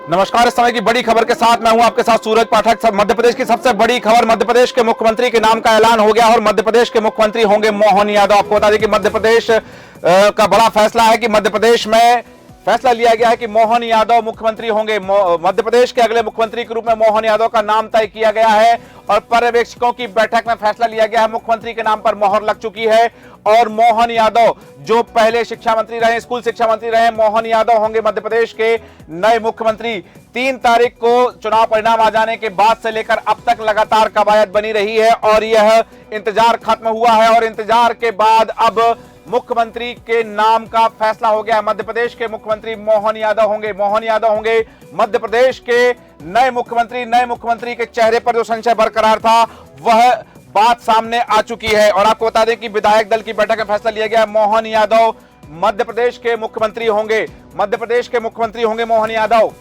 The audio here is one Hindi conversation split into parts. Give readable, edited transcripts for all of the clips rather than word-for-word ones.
नमस्कार। इस समय की बड़ी खबर के साथ मैं हूं आपके साथ सूरज पाठक। मध्य प्रदेश की सबसे बड़ी खबर, मध्य प्रदेश के मुख्यमंत्री के नाम का ऐलान हो गया और मध्य प्रदेश के मुख्यमंत्री होंगे मोहन यादव। आपको बता दें कि मध्य प्रदेश का बड़ा फैसला है कि मध्य प्रदेश में फैसला लिया गया है कि मोहन यादव मुख्यमंत्री होंगे। मध्य प्रदेश के अगले मुख्यमंत्री के रूप में मोहन यादव का नाम तय किया गया है और पर्यवेक्षकों की बैठक में फैसला लिया गया है। मुख्यमंत्री के नाम पर मोहर लग चुकी है और मोहन यादव जो पहले शिक्षा मंत्री रहे, स्कूल शिक्षा मंत्री रहे, मोहन यादव होंगे मध्य प्रदेश के नए मुख्यमंत्री। 3 तारीख को चुनाव परिणाम आ जाने के बाद से लेकर अब तक लगातार कवायद बनी रही है और यह इंतजार खत्म हुआ है और इंतजार के बाद अब मुख्यमंत्री के नाम का फैसला हो गया। मध्य प्रदेश के मुख्यमंत्री मोहन यादव होंगे। मोहन यादव होंगे मध्य प्रदेश के नए मुख्यमंत्री। नए मुख्यमंत्री के चेहरे पर जो संशय बरकरार था वह बात सामने आ चुकी है और आपको बता दें कि विधायक दल की बैठक में फैसला लिया गया। मोहन यादव मध्य प्रदेश के मुख्यमंत्री होंगे। मध्य प्रदेश के मुख्यमंत्री होंगे मोहन यादव।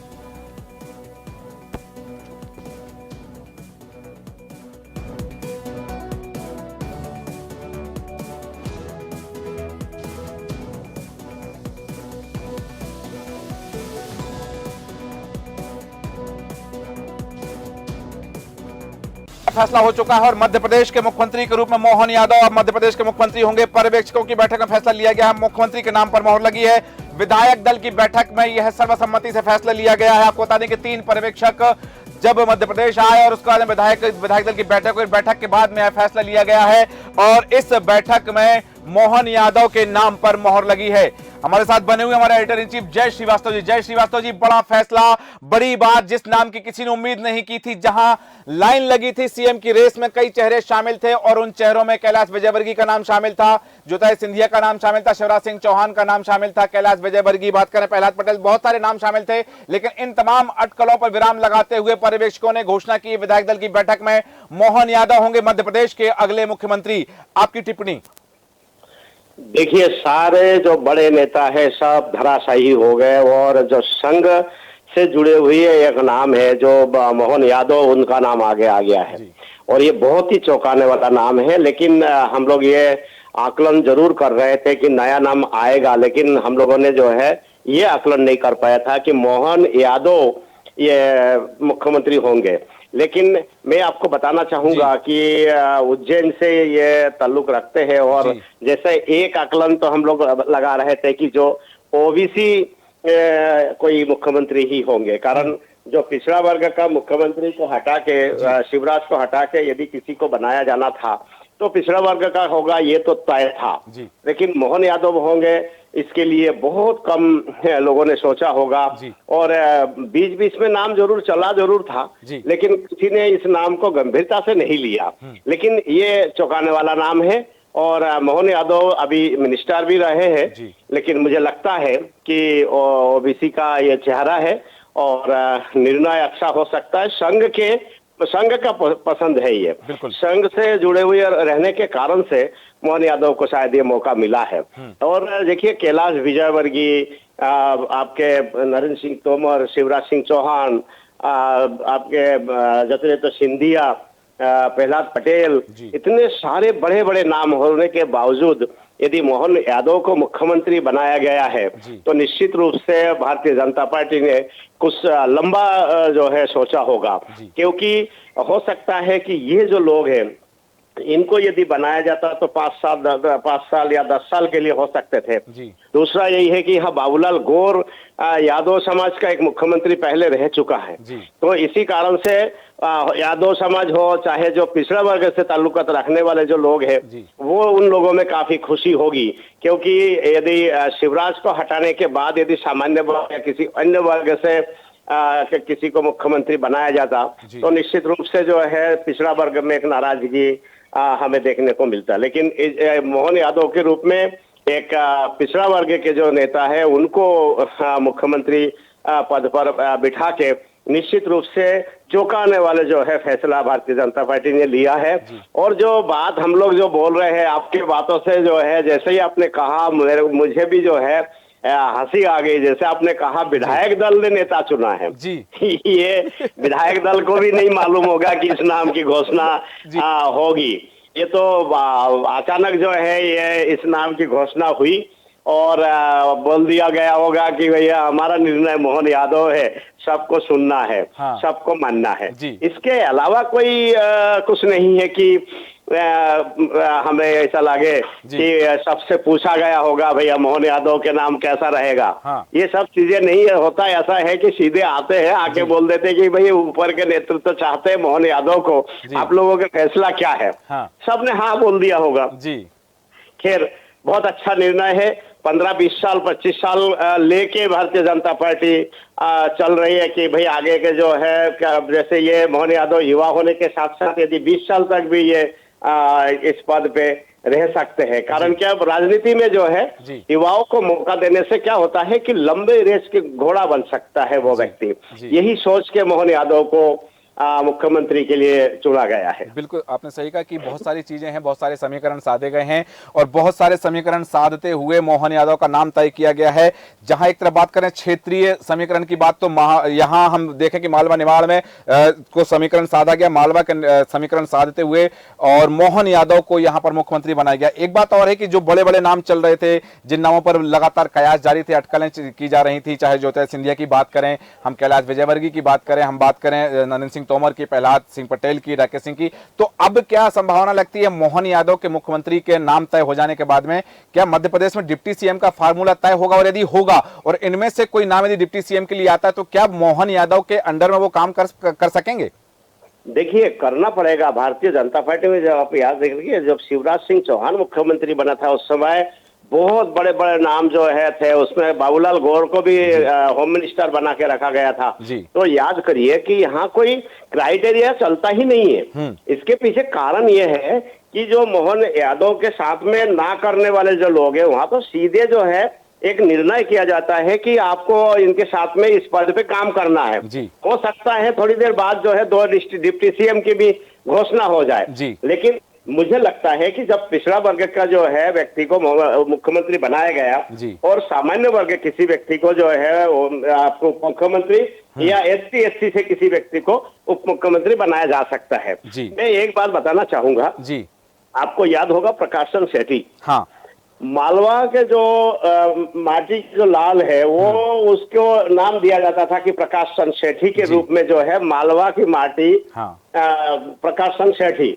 फैसला हो चुका है और मध्य प्रदेश के मुख्यमंत्री के रूप में मोहन यादव अब मध्य प्रदेश के मुख्यमंत्री होंगे। पर्यवेक्षकों की बैठक में फैसला लिया गया है। मुख्यमंत्री के नाम पर मोहर लगी है। विधायक दल की बैठक में यह सर्वसम्मति से फैसला लिया गया है। आपको बता दें कि 3 पर्यवेक्षक जब मध्य प्रदेश आए और उसके बाद विधायक दल की बैठक के बाद में यह फैसला लिया गया है और इस बैठक में मोहन यादव के नाम पर मोहर लगी है। हमारे साथ बने हुए हमारे एडिटर इन चीफ जय श्रीवास्तव जी। जय श्रीवास्तव जी, बड़ा फैसला, बड़ी बात, जिस नाम की किसी ने उम्मीद नहीं की थी, जहां लाइन लगी थी सीएम की रेस में, कई चेहरे शामिल थे और उन चेहरों में कैलाश विजयवर्गीय का नाम शामिल था, ज्योतिरादित्य सिंधिया का नाम शामिल था, शिवराज सिंह चौहान का नाम शामिल था, कैलाश विजयवर्गीय बात करें, प्रहलाद पटेल, बहुत सारे नाम शामिल थे। लेकिन इन तमाम अटकलों पर विराम लगाते हुए पर्यवेक्षकों ने घोषणा की विधायक दल की बैठक में मोहन यादव होंगे मध्य प्रदेश के अगले मुख्यमंत्री। आपकी टिप्पणी? देखिए, सारे जो बड़े नेता है सब धराशायी हो गए और जो संघ से जुड़े हुए एक नाम है जो मोहन यादव, उनका नाम आगे आ गया है और ये बहुत ही चौंकाने वाला नाम है। लेकिन हम लोग ये आकलन जरूर कर रहे थे कि नया नाम आएगा, लेकिन हम लोगों ने जो है ये आकलन नहीं कर पाया था कि मोहन यादव ये मुख्यमंत्री होंगे। लेकिन मैं आपको बताना चाहूंगा कि उज्जैन से ये ताल्लुक रखते हैं और जैसे एक आकलन तो हम लोग लगा रहे थे कि जो ओबीसी कोई मुख्यमंत्री ही होंगे, कारण जो पिछड़ा वर्ग का मुख्यमंत्री को हटा के, शिवराज को हटा के यदि किसी को बनाया जाना था तो पिछड़ा वर्ग का होगा, ये तो तय था। लेकिन मोहन यादव होंगे, इसके लिए बहुत कम लोगों ने सोचा होगा और बीच बीच में नाम जरूर था, लेकिन किसी ने इस नाम को गंभीरता से नहीं लिया। लेकिन ये चौंकाने वाला नाम है और मोहन यादव अभी मिनिस्टर भी रहे हैं, लेकिन मुझे लगता है कि ओबीसी का ये चेहरा है और निर्णय अच्छा हो सकता है। संघ का पसंद है ये, संघ से जुड़े हुए रहने के कारण से मोहन यादव को शायद ये मौका मिला है। और देखिए, कैलाश विजयवर्गीय, आपके नरेंद्र सिंह तोमर, शिवराज सिंह चौहान, आपके ज्योतिरादित्य सिंधिया, प्रहलाद पटेल, इतने सारे बड़े बड़े नाम होने के बावजूद यदि मोहन यादव को मुख्यमंत्री बनाया गया है तो निश्चित रूप से भारतीय जनता पार्टी ने कुछ लंबा जो है सोचा होगा, क्योंकि हो सकता है कि ये जो लोग हैं इनको यदि बनाया जाता तो 5 साल या 10 साल के लिए हो सकते थे। दूसरा यही है कि यहाँ बाबूलाल गौर यादव समाज का एक मुख्यमंत्री पहले रह चुका है, तो इसी कारण से यादव समाज हो चाहे जो पिछड़ा वर्ग से ताल्लुकात रखने वाले जो लोग हैं वो उन लोगों में काफी खुशी होगी, क्योंकि यदि शिवराज को हटाने के बाद यदि सामान्य वर्ग या किसी अन्य वर्ग से किसी को मुख्यमंत्री बनाया जाता तो निश्चित रूप से जो है पिछड़ा वर्ग में एक नाराजगी हमें देखने को मिलता। लेकिन मोहन यादव के रूप में एक पिछड़ा वर्ग के जो नेता है उनको मुख्यमंत्री पद पर बिठा के निश्चित रूप से चौंकाने वाले जो है फैसला भारतीय जनता पार्टी ने लिया है। और जो बात हम लोग जो बोल रहे हैं, आपकी बातों से जो है, जैसे ही आपने कहा मुझे भी जो है हंसी आ गई। जैसे आपने कहा विधायक दल ने नेता चुना है जी। ये विधायक दल को भी नहीं मालूम होगा कि इस नाम की घोषणा होगी। ये तो अचानक जो है ये इस नाम की घोषणा हुई और बोल दिया गया होगा कि भैया हमारा निर्णय मोहन यादव है, सबको सुनना है, हाँ। सबको मानना है। जी। इसके अलावा कोई कुछ नहीं है कि हमें ऐसा लगे जी। कि सबसे पूछा गया होगा भैया मोहन यादव के नाम कैसा रहेगा। हाँ। ये सब चीजें नहीं होता, ऐसा है कि सीधे आते हैं, आके बोल देते कि भाई ऊपर के नेतृत्व चाहते हैं मोहन यादव को, जी। आप लोगों का फैसला क्या है। हाँ। सबने हाँ बोल दिया होगा। जी। खैर बहुत अच्छा निर्णय है। 15-20 साल 25 साल लेके भारतीय जनता पार्टी चल रही है कि भाई आगे के जो है जैसे ये मोहन यादव युवा होने के साथ साथ यदि 20 साल तक भी ये इस पद पे रह सकते हैं। कारण क्या, राजनीति में जो है युवाओं को मौका देने से क्या होता है कि लंबे रेस के घोड़ा बन सकता है वो व्यक्ति। यही सोच के मोहन यादव को मुख्यमंत्री के लिए चुना गया है। बिल्कुल आपने सही कहा कि बहुत सारी चीजें हैं, बहुत सारे समीकरण साधे गए हैं और बहुत सारे समीकरण साधते हुए मोहन यादव का नाम तय किया गया है। जहां एक तरफ बात करें क्षेत्रीय समीकरण की बात, तो यहां हम देखें कि मालवा निमाड़ में को समीकरण साधा गया, मालवा के समीकरण साधते हुए और मोहन यादव को यहां पर मुख्यमंत्री बनाया गया। एक बात और है कि जो बड़े बड़े नाम चल रहे थे, जिन नामों पर लगातार कयास जारी थे, अटकलें की जा रही थी, चाहे ज्योतिरादित्य सिंधिया की बात करें, हम कैलाश विजयवर्गीय की बात करें, हम बात करें नरेंद्र सिंह तोमर की, प्रहलाद सिंह पटेल की, राकेश सिंह की, तो अब क्या संभावना लगती है मोहन यादव के मुख्यमंत्री के नाम तय हो जाने के बाद में, क्या मध्य प्रदेश में डिप्टी सीएम का फार्मूला तय होगा? और यदि होगा और इनमें से कोई नाम यदि डिप्टी सीएम के लिए आता है तो क्या मोहन यादव के अंडर में वो काम कर सकेंगे? देखिए, करना पड़ेगा। भारतीय जनता पार्टी में जब आप याद देखिए, जब शिवराज सिंह चौहान मुख्यमंत्री बना था उस समय बहुत बड़े बड़े नाम जो है थे, उसमें बाबूलाल गौर को भी होम मिनिस्टर बना के रखा गया था। तो याद करिए कि यहाँ कोई क्राइटेरिया चलता ही नहीं है। इसके पीछे कारण ये है कि जो मोहन यादव के साथ में ना करने वाले जो लोग हैं, वहां तो सीधे जो है एक निर्णय किया जाता है कि आपको इनके साथ में इस पद पे काम करना है। हो सकता है थोड़ी देर बाद जो है 2 डिप्टी सीएम की भी घोषणा हो जाए, लेकिन मुझे लगता है कि जब पिछड़ा वर्ग का जो है व्यक्ति को मुख्यमंत्री बनाया गया और सामान्य वर्ग के किसी व्यक्ति को जो है आपको मुख्यमंत्री या SC/ST से किसी व्यक्ति को उप मुख्यमंत्री बनाया जा सकता है। मैं एक बात बताना चाहूंगा, आपको याद होगा प्रकाश चंद्र सेठी, हाँ, मालवा के जो माटी जो लाल है वो उसको नाम दिया जाता था कि प्रकाश चंद्र सेठी के रूप में जो है मालवा की माटी, हाँ, प्रकाश चंद्र सेठी।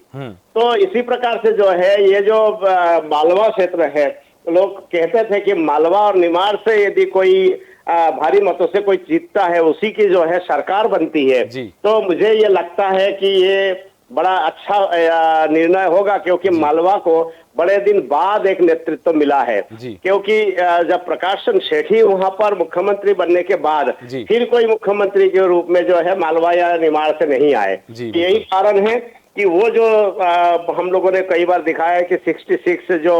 तो इसी प्रकार से जो है ये जो मालवा क्षेत्र है, लोग कहते थे कि मालवा और निमाड़ से यदि कोई भारी मतों से कोई जीतता है उसी की जो है सरकार बनती है। तो मुझे ये लगता है कि ये बड़ा अच्छा निर्णय होगा, क्योंकि मालवा को बड़े दिन बाद एक नेतृत्व मिला है। क्योंकि जब प्रकाश चंद्र सेठी वहां पर मुख्यमंत्री बनने के बाद फिर कोई मुख्यमंत्री के रूप में जो है मालवा या निमाड़ से नहीं आए। यही कारण है कि वो जो हम लोगों ने कई बार दिखाया है कि 66 जो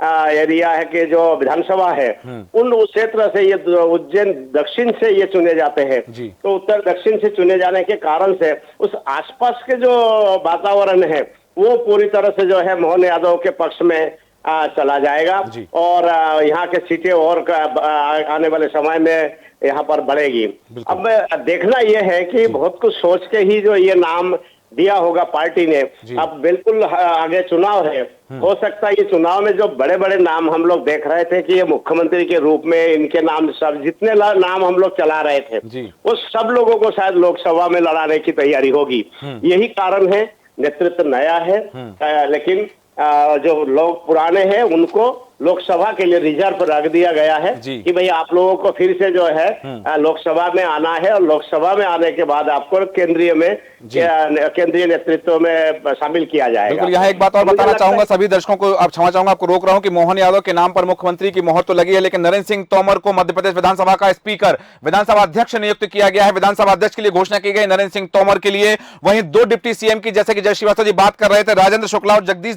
एरिया है कि जो विधानसभा है उन उस क्षेत्र से ये उज्जैन दक्षिण से ये चुने जाते हैं। तो उत्तर दक्षिण से चुने जाने के कारण से उस आसपास के जो वातावरण है वो पूरी तरह से जो है मोहन यादव के पक्ष में चला जाएगा और यहाँ के सीटें और आने वाले समय में यहाँ पर बढ़ेगी। अब देखना यह है कि बहुत कुछ सोच के ही जो ये नाम दिया होगा पार्टी ने। अब बिल्कुल आगे चुनाव है, हो सकता है ये चुनाव में जो बड़े बड़े नाम हम लोग देख रहे थे कि ये मुख्यमंत्री के रूप में इनके नाम, सब जितने नाम हम लोग चला रहे थे वो सब लोगों को शायद लोकसभा में लड़ाने की तैयारी होगी। यही कारण है, नेतृत्व नया है, लेकिन जो लोग पुराने हैं उनको लोकसभा के लिए रिजर्व रख दिया गया है कि भाई आप लोगों को फिर से जो है लोकसभा में आना है और लोकसभा में आने के बाद आपको केंद्रीय नेतृत्व में शामिल किया जाएगा। बिल्कुल, यहाँ एक बात और बताना चाहूंगा सभी दर्शकों को, आप क्षमा चाहूंगा आपको रोक रहा हूं कि मोहन यादव के नाम पर मुख्यमंत्री की मोहर तो लगी है, लेकिन नरेंद्र सिंह तोमर को मध्य प्रदेश विधानसभा का स्पीकर, विधानसभा अध्यक्ष नियुक्त किया गया है। विधानसभा अध्यक्ष के लिए घोषणा की गई नरेंद्र सिंह तोमर के लिए। वहीं 2 डिप्टी सीएम की, जैसे कि जय श्रीवास्तव जी बात कर रहे थे, राजेंद्र शुक्ला और जगदीश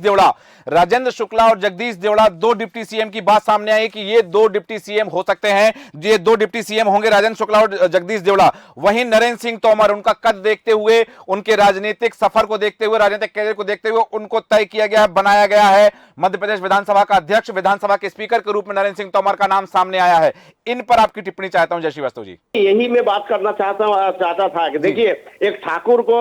देवड़ा 2 डिप्टी सीएम की बात सामने आई कि ये 2 डिप्टी सीएम हो सकते हैं। ये 2 डिप्टी सीएम होंगे, राजेंद्र शुक्ला और जगदीश देवड़ा। वहीं नरेंद्र सिंह तोमर, उनका कद देखते हुए, उनके राजनीतिक सफर को देखते हुए, राजनीतिक कैरियर को देखते हुए उनको तय किया गया है, बनाया गया है मध्य प्रदेश विधानसभा का अध्यक्ष, विधानसभा के स्पीकर के रूप में नरेंद्र सिंह तोमर का नाम सामने आया है। इन पर आपकी टिप्पणी चाहता हूं जय श्रीवास्तव जी। यही मैं बात करना चाहता था कि देखिए, एक ठाकुर को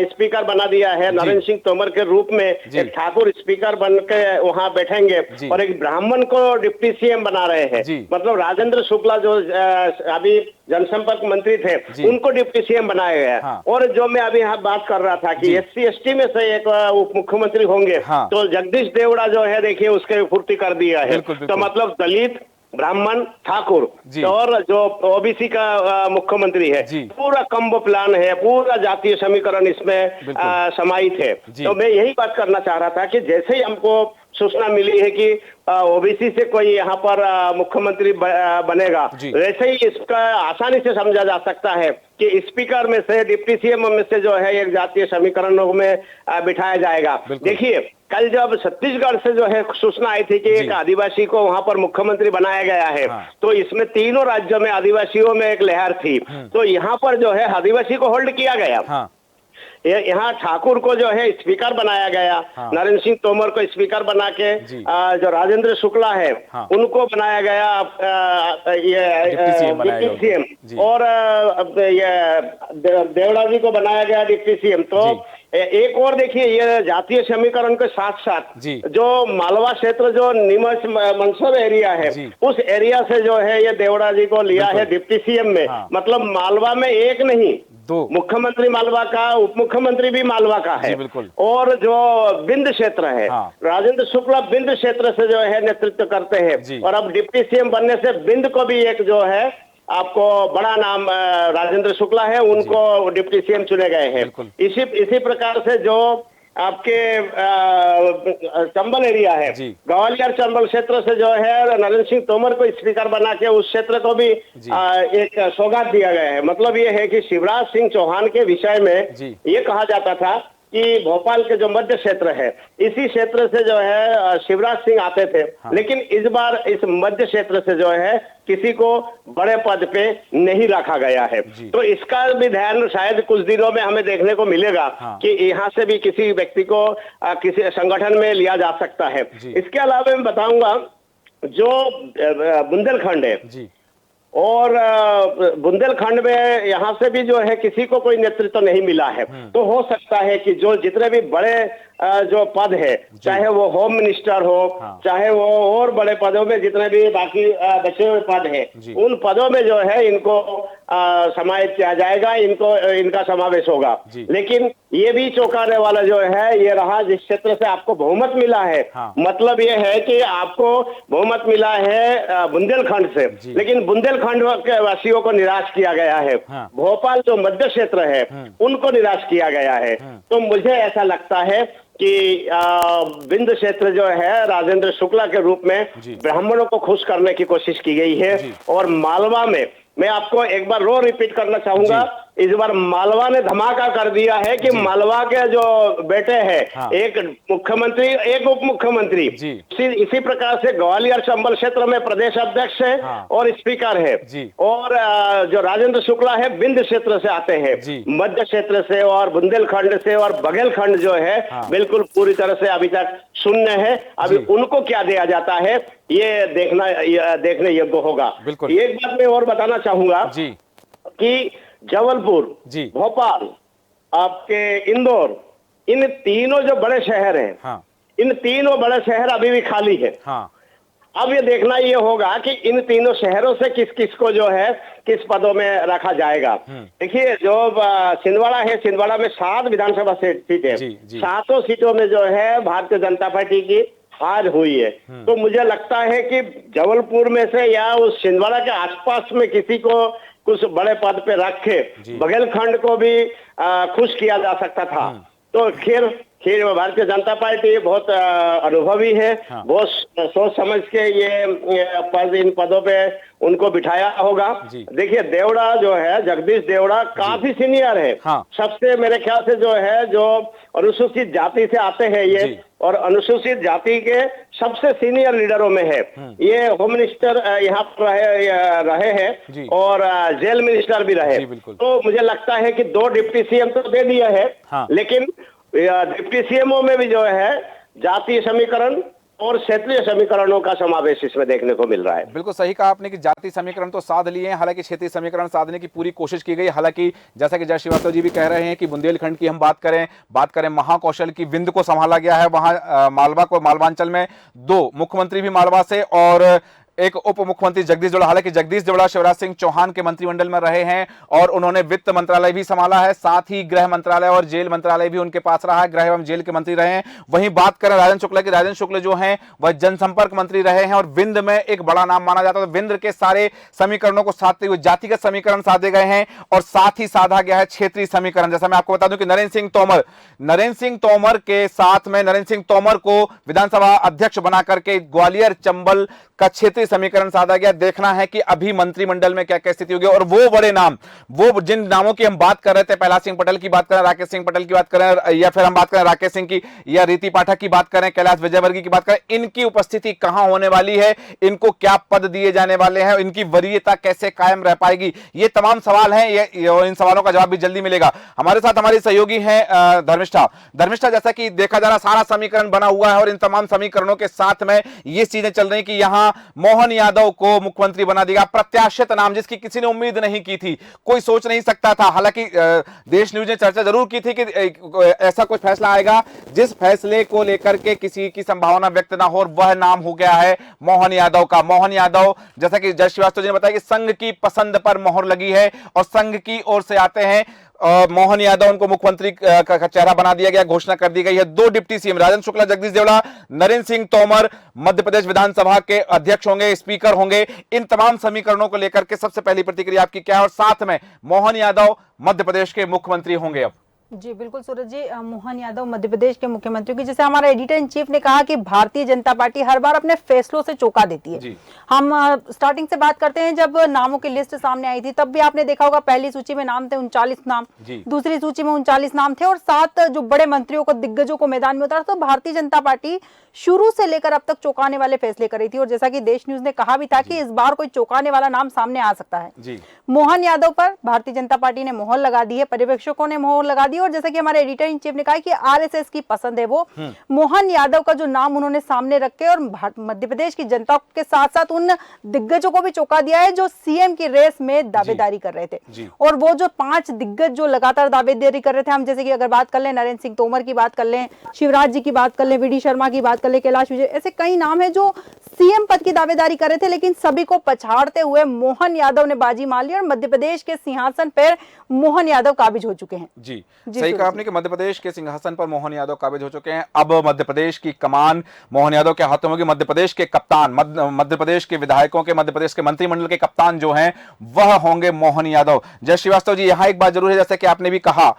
स्पीकर बना दिया है नरेंद्र सिंह तोमर के रूप में, एक ठाकुर स्पीकर बन के वहां बैठेंगे और एक ब्राह्मण को डिप्टी सीएम बना रहे हैं। जी। मतलब राजेंद्र शुक्ला जो अभी जनसंपर्क मंत्री थे, जी। उनको डिप्टी सीएम बनाया गया। हाँ। और जो मैं अभी यहाँ बात कर रहा था कि जी। एससी एसटी में से एक उप मुख्यमंत्री होंगे, हाँ। तो जगदीश देवड़ा जो है देखिए उसके पूर्ति कर दिया है। बिल्कुल, तो बिल्कुल। मतलब दलित, ब्राह्मण, ठाकुर जी। और जो ओबीसी का मुख्यमंत्री है, जी। पूरा कम्बो प्लान है, पूरा जातीय समीकरण इसमें बिल्कुल। समाहित है। जी। तो मैं यही बात करना चाह रहा था कि जैसे ही हमको सूचना मिली है कि ओबीसी से कोई यहाँ पर मुख्यमंत्री बनेगा, जी। वैसे ही इसका आसानी से समझा जा सकता है कि स्पीकर में से, डिप्टी सीएम में से जो है एक जातीय समीकरणों में बिठाया जाएगा। बिल्कुल। देखिए कल जब छत्तीसगढ़ से जो है सूचना आई थी कि जी। एक आदिवासी को वहां पर मुख्यमंत्री बनाया गया है, हाँ। तो इसमें तीनों राज्यों में आदिवासियों में एक लहर थी। तो यहाँ पर जो है आदिवासी को होल्ड किया गया। हाँ। यहाँ ठाकुर को जो है स्पीकर बनाया गया। हाँ। नरेंद्र सिंह तोमर को स्पीकर बना के जी। जो राजेंद्र शुक्ला है, हाँ। उनको बनाया गया ये डिप्टी सीएम बनाया गया डिप्टी उनको। जी। सीएम। और ये देवड़ा जी को बनाया गया डिप्टी सीएम। तो एक और देखिए, ये जातीय समीकरण के साथ साथ जी। जो मालवा क्षेत्र जो नीमच मंदसौर एरिया है, जी। उस एरिया से जो है ये देवड़ा जी को लिया बिल्कुल। है डिप्टी सीएम में। हाँ। मतलब मालवा में एक नहीं, दो। मुख्यमंत्री मालवा का, उप मुख्यमंत्री भी मालवा का है। जी, बिल्कुल। और जो बिंद क्षेत्र है, हाँ। राजेंद्र शुक्ला बिंद क्षेत्र से जो है नेतृत्व करते जी। हैं। और अब डिप्टी सीएम बनने से बिंद को भी एक जो है आपको बड़ा नाम राजेंद्र शुक्ला है, उनको डिप्टी सीएम चुने गए हैं। बिल्कुल। इसी प्रकार से जो आपके चंबल एरिया है, जी। ग्वालियर चंबल क्षेत्र से जो है नरेंद्र सिंह तोमर को स्पीकर बना के उस क्षेत्र को भी जी। एक सौगात दिया गया है। मतलब ये है कि शिवराज सिंह चौहान के विषय में जी। ये कहा जाता था कि भोपाल के जो मध्य क्षेत्र है, इसी क्षेत्र से जो है शिवराज सिंह आते थे। हाँ। लेकिन इस बार इस मध्य क्षेत्र से जो है किसी को बड़े पद पे नहीं रखा गया है। जी। तो इसका भी ध्यान शायद कुछ दिनों में हमें देखने को मिलेगा। हाँ। कि यहाँ से भी किसी व्यक्ति को किसी संगठन में लिया जा सकता है। जी। इसके अलावा मैं बताऊंगा, जो बुंदेलखंड है, जी। और बुंदेलखंड में यहाँ से भी जो है किसी को कोई नेतृत्व नहीं मिला है। तो हो सकता है कि जो जितने भी बड़े जो पद है, चाहे वो होम मिनिस्टर हो, हाँ। चाहे वो और बड़े पदों में जितने भी बाकी बचे हुए पद हैं, जी। उन पदों में जो है इनको समाहित किया जाएगा, इनका समावेश होगा। जी। लेकिन ये भी चौंकाने वाला जो है ये रहा, जिस क्षेत्र से आपको बहुमत मिला है। हाँ। मतलब ये है कि आपको बहुमत मिला है बुंदेलखंड से, जी। लेकिन बुंदेलखंड के वासियों को निराश किया गया है। हाँ। भोपाल जो मध्य क्षेत्र है, उनको निराश किया गया है। तो मुझे ऐसा लगता है कि बिंद क्षेत्र जो है राजेंद्र शुक्ला के रूप में जी। ब्राह्मणों को खुश करने की कोशिश की गई है। जी। और मालवा में मैं आपको एक बार रिपीट करना चाहूंगा, इस बार मालवा ने धमाका कर दिया है कि जी। मालवा के जो बेटे हैं, हाँ। एक मुख्यमंत्री, एक उप मुख्यमंत्री। जी। इसी प्रकार से ग्वालियर चंबल क्षेत्र में प्रदेश अध्यक्ष है। हाँ। और स्पीकर है। जी। और जो राजेंद्र शुक्ला है बिंद क्षेत्र से आते हैं, जी। मध्य क्षेत्र से और बुंदेलखंड से, और बघेलखंड जो है हाँ। बिल्कुल पूरी तरह से अभी तक शून्य है। अभी जी। उनको क्या दिया जाता है ये देखने योग्य होगा। बिल्कुल। एक बात मैं और बताना चाहूंगा जी। कि जबलपुर, जी। भोपाल, आपके इंदौर, इन तीनों जो बड़े शहर हैं, हाँ। इन तीनों बड़े शहर अभी भी खाली है। हाँ। अब ये देखना ये होगा कि इन तीनों शहरों से किस किस को जो है किस पदों में रखा जाएगा। देखिए, जो छिंदवाड़ा है, छिंदवाड़ा में 7 विधानसभा सीट है। जी, जी। 7 सीटों में जो है भारतीय जनता पार्टी की हार हुई है। तो मुझे लगता है कि जबलपुर में से या उस छिंदवाड़ा के आसपास में किसी को कुछ बड़े पद पे रख के जी। बघेलखंड को भी खुश किया जा सकता था। तो खैर भारतीय जनता पार्टी बहुत अनुभवी है। हाँ। बहुत सोच समझ के ये इन पदों पे उनको बिठाया होगा। जी। देखिए, देवड़ा जो है, जगदीश देवड़ा काफी सीनियर है। हाँ। सबसे मेरे ख्याल से जो अनुसूचित जाति से आते हैं ये, जी। और अनुसूचित जाति के सबसे सीनियर लीडरों में है। ये होम मिनिस्टर यहाँ पर रहे जी। हैं और जेल मिनिस्टर भी रहे। जी, बिल्कुल। तो मुझे लगता है कि 2 डिप्टी सीएम तो दे दिया है। हाँ। लेकिन डिप्टी सीएमओ में भी जो है जातीय समीकरण और क्षेत्रीय समीकरणों का समावेश इसमें देखने को मिल रहा है। बिल्कुल सही कहा आपने कि जाति समीकरण तो साध लिए हैं, हालांकि क्षेत्रीय समीकरण साधने की पूरी कोशिश की गई। हालांकि जैसा कि जय श्रीवास्तव जी भी कह रहे हैं कि बुंदेलखंड की हम बात करें महाकौशल की, विंध्य को संभाला गया है। वहां मालवा को, मालवांचल में 2 मुख्यमंत्री भी मालवा से और एक उप मुख्यमंत्री जगदीश देवड़ा। हालांकि जगदीश देवड़ा शिवराज सिंह चौहान के मंत्रिमंडल में रहे हैं और उन्होंने वित्त मंत्रालय भी संभाला है, साथ ही गृह मंत्रालय और जेल मंत्रालय भी उनके पास रहा है, गृह एवं जेल के मंत्री रहे हैं। वहीं बात करें राजन शुक्ला की, राजन शुक्ला जो हैं वह जनसंपर्क मंत्री रहे हैं और विंध्य में एक बड़ा नाम माना जाता है। तो विंध्य के सारे समीकरणों को साधते हुए जातिगत समीकरण साधे गए हैं और साथ ही साधा गया है क्षेत्रीय समीकरण। जैसा मैं आपको बता दूं कि नरेंद्र सिंह तोमर के साथ में नरेंद्र सिंह तोमर को विधानसभा अध्यक्ष बना करके ग्वालियर चंबल का क्षेत्रीय समीकरण साधा गया। देखना है कि अभी मंत्रिमंडल में क्या क्या स्थिति होगी और वो बड़े नाम, वो जिन नामों की हम बात कर रहे थे, प्रहलाद सिंह पटेल की बात करें, राकेश सिंह पटेल की बात करें, या फिर हम बात करें राकेश सिंह की या रीति पाठक की बात करें, कैलाश विजयवर्गीय की बात करें, इनकी उपस्थिति कहां होने वाली है, इनको क्या पद दिए जाने वाले हैं, इनकी वरीयता कैसे कायम रह पाएगी, ये तमाम सवाल हैं। इन सवालों का जवाब भी जल्दी मिलेगा। हमारे साथ हमारे सहयोगी हैं धर्मिष्ठा। जैसा कि देखा जा रहा, सारा समीकरण बना हुआ है और इन तमाम समीकरणों के साथ में ये चीजें चल रही कि यहां मोहन यादव को मुख्यमंत्री बना दिया, प्रत्याशित नाम जिसकी किसी ने उम्मीद नहीं की थी, कोई सोच नहीं सकता था। हालांकि देश न्यूज ने चर्चा जरूर की थी कि ऐसा कुछ फैसला आएगा जिस फैसले को लेकर के किसी की संभावना व्यक्त ना हो, और वह नाम हो गया है मोहन यादव का। मोहन यादव, जैसा कि जय श्रीवास्तव जी ने बताया कि संघ की पसंद पर मोहर लगी है और संघ की ओर से आते हैं मोहन यादव, उनको मुख्यमंत्री का चेहरा बना दिया गया, घोषणा कर दी गई है। 2 डिप्टी सीएम राजन शुक्ला, जगदीश देवड़ा, नरेंद्र सिंह तोमर मध्य प्रदेश विधानसभा के अध्यक्ष होंगे, स्पीकर होंगे। इन तमाम समीकरणों को लेकर के सबसे पहली प्रतिक्रिया आपकी क्या है, और साथ में मोहन यादव मध्य प्रदेश के मुख्यमंत्री होंगे अब? जी बिल्कुल सूरज जी, मोहन यादव मध्य प्रदेश के मुख्यमंत्री की, जैसे हमारा एडिटर इन चीफ ने कहा कि भारतीय जनता पार्टी हर बार अपने फैसलों से चौंका देती है। हम स्टार्टिंग से बात करते हैं, जब नामों की लिस्ट सामने आई थी तब भी आपने देखा होगा, पहली सूची में नाम थे 39 नाम, दूसरी सूची में 39 नाम थे और 7 जो बड़े मंत्रियों को, दिग्गजों को मैदान में उतारा। तो भारतीय जनता पार्टी शुरू से लेकर अब तक चौंकाने वाले फैसले कर रही थी और जैसा कि देश न्यूज ने कहा भी था कि इस बार कोई चौंकाने वाला नाम सामने आ सकता है। मोहन यादव पर भारतीय जनता पार्टी ने मोहर लगा दी है, पर्यवेक्षकों ने मोहर लगा दी और जैसा कि हमारे एडिटर इन चीफ ने कहा कि आरएसएस की पसंद है वो। मोहन यादव का जो नाम उन्होंने सामने रखे और मध्य प्रदेश की जनता के साथ साथ उन दिग्गजों को भी चौंका दिया है जो सीएम की रेस में दावेदारी कर रहे थे। और वो जो 5 दिग्गज जो लगातार दावेदारी कर रहे थे, हम जैसे कि अगर बात कर लें नरेंद्र सिंह तोमर की बात कर लें, शिवराज जी की बात कर लें, वीडी शर्मा की बात कर लें, कैलाश विजय, ऐसे कई नाम है जो सीएम पद की दावेदारी कर रहे थे, लेकिन सभी को पछाड़ते हुए मोहन यादव ने बाजी मार ली और मध्य प्रदेश के सिंहासन पर मोहन यादव काबिज हो चुके हैं। जी सही कहा आपने कि मध्य प्रदेश के सिंहासन पर मोहन यादव काबिज हो चुके हैं। अब मध्य प्रदेश की कमान मोहन यादव के हाथों में होगी। मध्य प्रदेश के कप्तान, मध्य प्रदेश के विधायकों के, मध्य प्रदेश के मंत्रिमंडल के कप्तान जो हैं वह होंगे मोहन यादव। जय श्रीवास्तव जी, यहां एक बात जरूर है, जैसे कि आपने भी कहा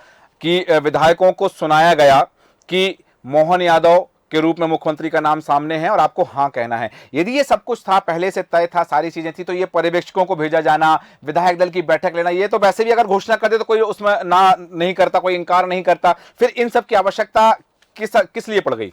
कि विधायकों को सुनाया गया कि मोहन यादव के रूप में मुख्यमंत्री का नाम सामने है और आपको हाँ कहना है। यदि ये सब कुछ था, पहले से तय था, सारी चीजें थी, तो ये पर्यवेक्षकों को भेजा जाना, विधायक दल की बैठक लेना, ये तो वैसे भी अगर घोषणा कर दे तो कोई उसमें ना नहीं करता, कोई इंकार नहीं करता, फिर इन सब की आवश्यकता किस लिए पड़ गई?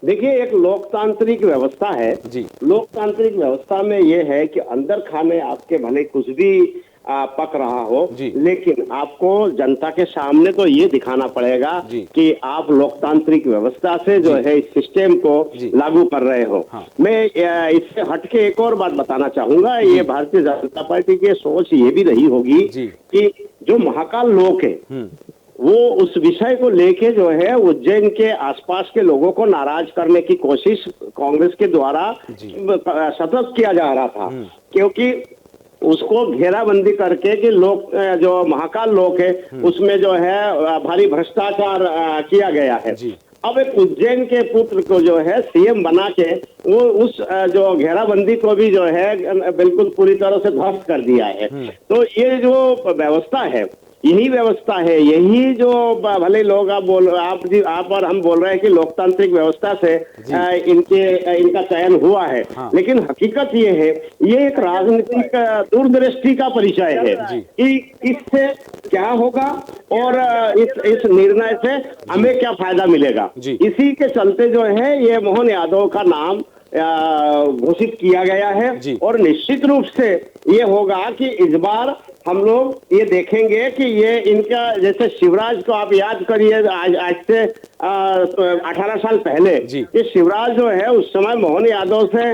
देखिए, एक लोकतांत्रिक व्यवस्था है जी। लोकतांत्रिक व्यवस्था में यह है कि अंदर खाने आपके भले कुछ भी पक रहा हो, लेकिन आपको जनता के सामने तो ये दिखाना पड़ेगा कि आप लोकतांत्रिक व्यवस्था से जो है इस सिस्टम को लागू कर रहे हो। हाँ। मैं इससे हटके एक और बात बताना चाहूंगा। ये भारतीय जनता पार्टी की सोच ये भी रही होगी कि जो महाकाल लोक है वो उस विषय को लेके जो है उज्जैन के आसपास के लोगों को नाराज करने की कोशिश कांग्रेस के द्वारा सतत किया जा रहा था, क्योंकि उसको घेराबंदी करके कि लोग जो महाकाल लोक है उसमें जो है भारी भ्रष्टाचार किया गया है। अब एक उज्जैन के पुत्र को जो है सीएम बना के वो उस जो घेराबंदी को भी जो है बिल्कुल पूरी तरह से ध्वस्त कर दिया है। तो ये जो व्यवस्था है, यही व्यवस्था है, यही जो भले लोग आप और हम बोल रहे हैं कि लोकतांत्रिक व्यवस्था से इनका चयन हुआ है। हाँ। लेकिन हकीकत ये है, ये एक राजनीतिक दूरदृष्टि का परिचय है कि इससे क्या होगा और इस निर्णय से हमें क्या फायदा मिलेगा। इसी के चलते जो है ये मोहन यादव का नाम घोषित किया गया है और निश्चित रूप से ये होगा कि इस बार हम लोग ये देखेंगे कि ये इनका, जैसे शिवराज को आप याद करिए, आज से 18 साल पहले ये शिवराज जो है उस समय मोहन यादव से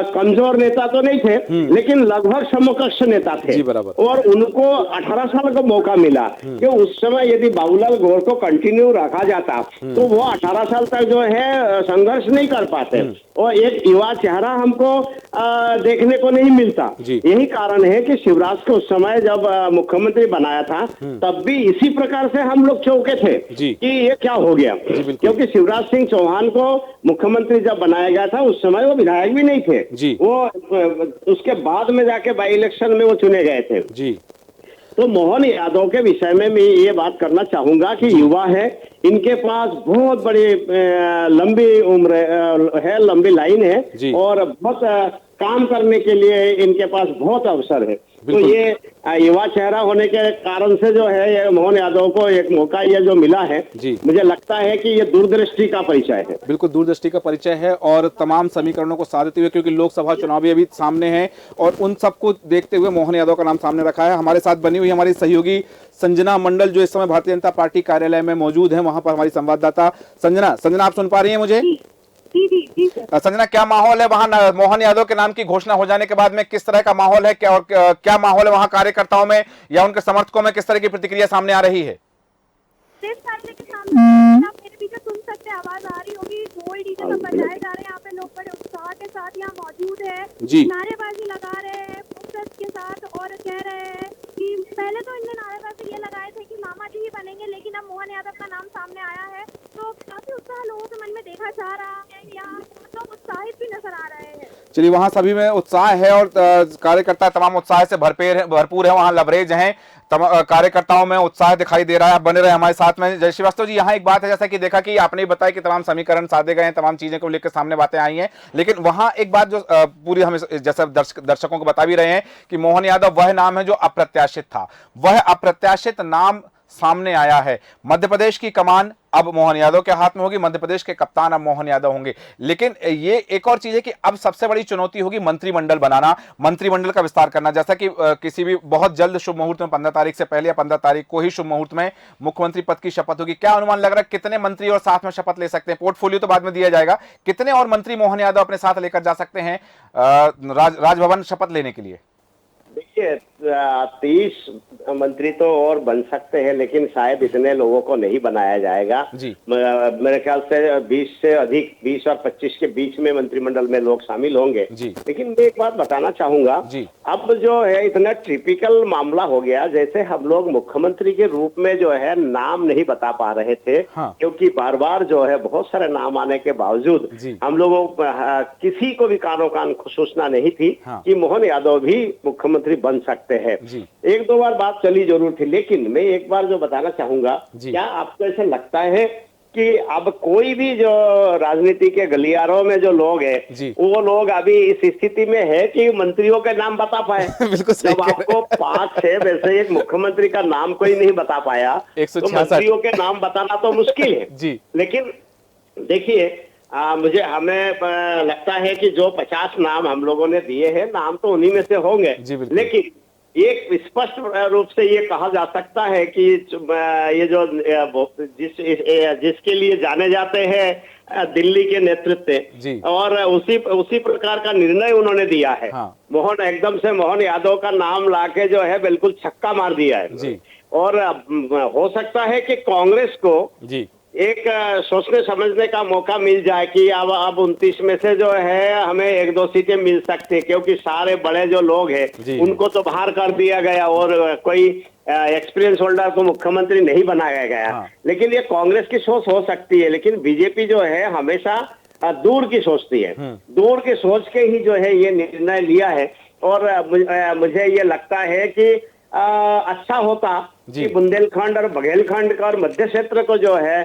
कमजोर नेता तो नहीं थे, लेकिन लगभग समकक्ष नेता थे। और उनको 18 साल का मौका मिला कि उस समय यदि बाबूलाल गौर को कंटिन्यू रखा जाता तो वो 18 साल तक जो है संघर्ष नहीं कर पाते, और एक युवा चेहरा हमको देखने को नहीं मिलता। यही कारण है कि शिवराज को उस समय जब मुख्यमंत्री बनाया था तब भी इसी प्रकार से हम लोग चौंके थे कि ये क्या हो गया, क्योंकि शिवराज सिंह चौहान को मुख्यमंत्री जब बनाया गया था उस समय वो विधायक भी नहीं थे, वो उसके बाद में जाके बाई इलेक्शन में वो चुने गए थे जी। तो मोहन यादव के विषय में मैं ये बात करना चाहूंगा कि युवा है, इनके पास बहुत बड़ी लंबी उम्र है, लंबी लाइन है, और बहुत काम करने के लिए इनके पास बहुत अवसर है। तो ये युवा चेहरा होने के कारण से जो है ये मोहन यादव को एक मौका ये जो मिला है, मुझे लगता है कि ये दूरदृष्टि का परिचय है। बिल्कुल दूरदृष्टि का परिचय है, और तमाम समीकरणों को साधते हुए, क्योंकि लोकसभा चुनाव भी अभी सामने हैं, और उन सबको देखते हुए मोहन यादव का नाम सामने रखा है। हमारे साथ बनी हुई हमारी सहयोगी संजना मंडल जो इस समय भारतीय जनता पार्टी कार्यालय में मौजूद है, वहां पर हमारी संवाददाता संजना आप सुन पा रही है मुझे? जी। संजना, क्या माहौल है वहां मोहन यादव के नाम की घोषणा हो जाने के बाद में? किस तरह का माहौल है, क्या माहौल है वहां कार्यकर्ताओं में या उनके समर्थकों में? किस तरह की प्रतिक्रिया सामने आ रही है? मेरे पीछे सुन सकते आवाज आ रही होगी, ढोल डीजे सब बजाए जा रहे हैं, यहाँ पे लोग बड़े उत्साह के साथ यहाँ मौजूद है, नारेबाजी लगा रहे हैं फोकस के साथ, और कह रहे हैं कि पहले तो इनने नारेबाजी ये लगाए थे कि मामा जी ही बनेंगे, लेकिन अब मोहन यादव का नाम सामने आया है, तो काफी उत्साह लोगों के मन में देखा जा रहा है, यहाँ लोग उत्साहित भी नजर आ रहे हैं। चलिए, वहाँ सभी में उत्साह है और कार्यकर्ता तमाम उत्साह से भरपूर है, वहाँ लवरेज हैं, कार्यकर्ताओं में उत्साह दिखाई दे रहा है। बने रहे हमारे साथ में। जय श्रीवास्तव जी, यहाँ एक बात है, जैसा कि देखा कि आपने बताया कि तमाम समीकरण साधे गए हैं, तमाम चीजें को लेकर सामने बातें आई हैं, लेकिन वहां एक बात जो पूरी हमें जैसे दर्शकों को बता भी रहे हैं कि मोहन यादव वह नाम है जो अप्रत्याशित था, वह अप्रत्याशित नाम सामने आया है। मध्य प्रदेश की कमान अब मोहन यादव के हाथ में होगी, मध्य प्रदेश के कप्तान अब मोहन यादव होंगे। लेकिन ये एक और चीज है कि अब सबसे बड़ी चुनौती होगी मंत्रिमंडल बनाना, मंत्रिमंडल का विस्तार करना। जैसा कि किसी भी बहुत जल्द शुभ मुहूर्त में 15 तारीख से पहले या 15 तारीख को ही शुभ मुहूर्त में मुख्यमंत्री पद की शपथ होगी। क्या अनुमान लग रहा है कितने मंत्री और साथ में शपथ ले सकते हैं? पोर्टफोलियो तो बाद में दिया जाएगा, कितने और मंत्री मोहन यादव अपने साथ लेकर जा सकते हैं राजभवन शपथ लेने के लिए? देखिए, 30 मंत्री तो और बन सकते हैं, लेकिन शायद इतने लोगों को नहीं बनाया जाएगा जी। मेरे ख्याल से 20 से अधिक, 20 और 25 के बीच में मंत्रिमंडल में लोग शामिल होंगे जी। लेकिन मैं एक बात बताना चाहूंगा, अब जो है इतना टिपिकल मामला हो गया, जैसे हम लोग मुख्यमंत्री के रूप में जो है नाम नहीं बता पा रहे थे, क्योंकि बार बार जो है बहुत सारे नाम आने के बावजूद हम लोगों किसी को भी कानो कान सूचना नहीं थी कि मोहन यादव भी मुख्यमंत्री बन सकते हैं। एक दो बार बात चली जरूर थी, लेकिन मैं एक बार जो बताना चाहूंगा, क्या आपको ऐसा लगता है कि अब कोई भी जो राजनीति के गलियारों में जो लोग हैं, वो लोग अभी इस स्थिति में है कि मंत्रियों के नाम बता पाए? बिल्कुल सही। जब आपको 5-6 में से एक मुख्यमंत्री का नाम कोई नहीं बता पाया, तो मंत्रियों के नाम बताना तो मुश्किल है जी। लेकिन देखिए, हमें लगता है कि जो 50 नाम हम लोगों ने दिए हैं, नाम तो उन्हीं में से होंगे, लेकिन एक स्पष्ट रूप से ये कहा जा सकता है कि ये जो जिसके लिए जाने जाते हैं दिल्ली के नेतृत्व, और उसी प्रकार का निर्णय उन्होंने दिया है। एकदम से मोहन यादव का नाम लाके जो है बिल्कुल छक्का मार दिया है जी। और हो सकता है कि कांग्रेस को जी एक सोचने समझने का मौका मिल जाए कि अब 29 में से जो है हमें 1-2 सीटें मिल सकती है, क्योंकि सारे बड़े जो लोग हैं उनको तो बाहर कर दिया गया और कोई एक्सपीरियंस होल्डर को मुख्यमंत्री नहीं बनाया गया। लेकिन ये कांग्रेस की सोच हो सकती है, लेकिन बीजेपी जो है हमेशा दूर की सोचती है, दूर की सोच के ही जो है ये निर्णय लिया है। और मुझे ये लगता है कि अच्छा होता कि बुंदेलखंड और बघेलखंड का और मध्य क्षेत्र को जो है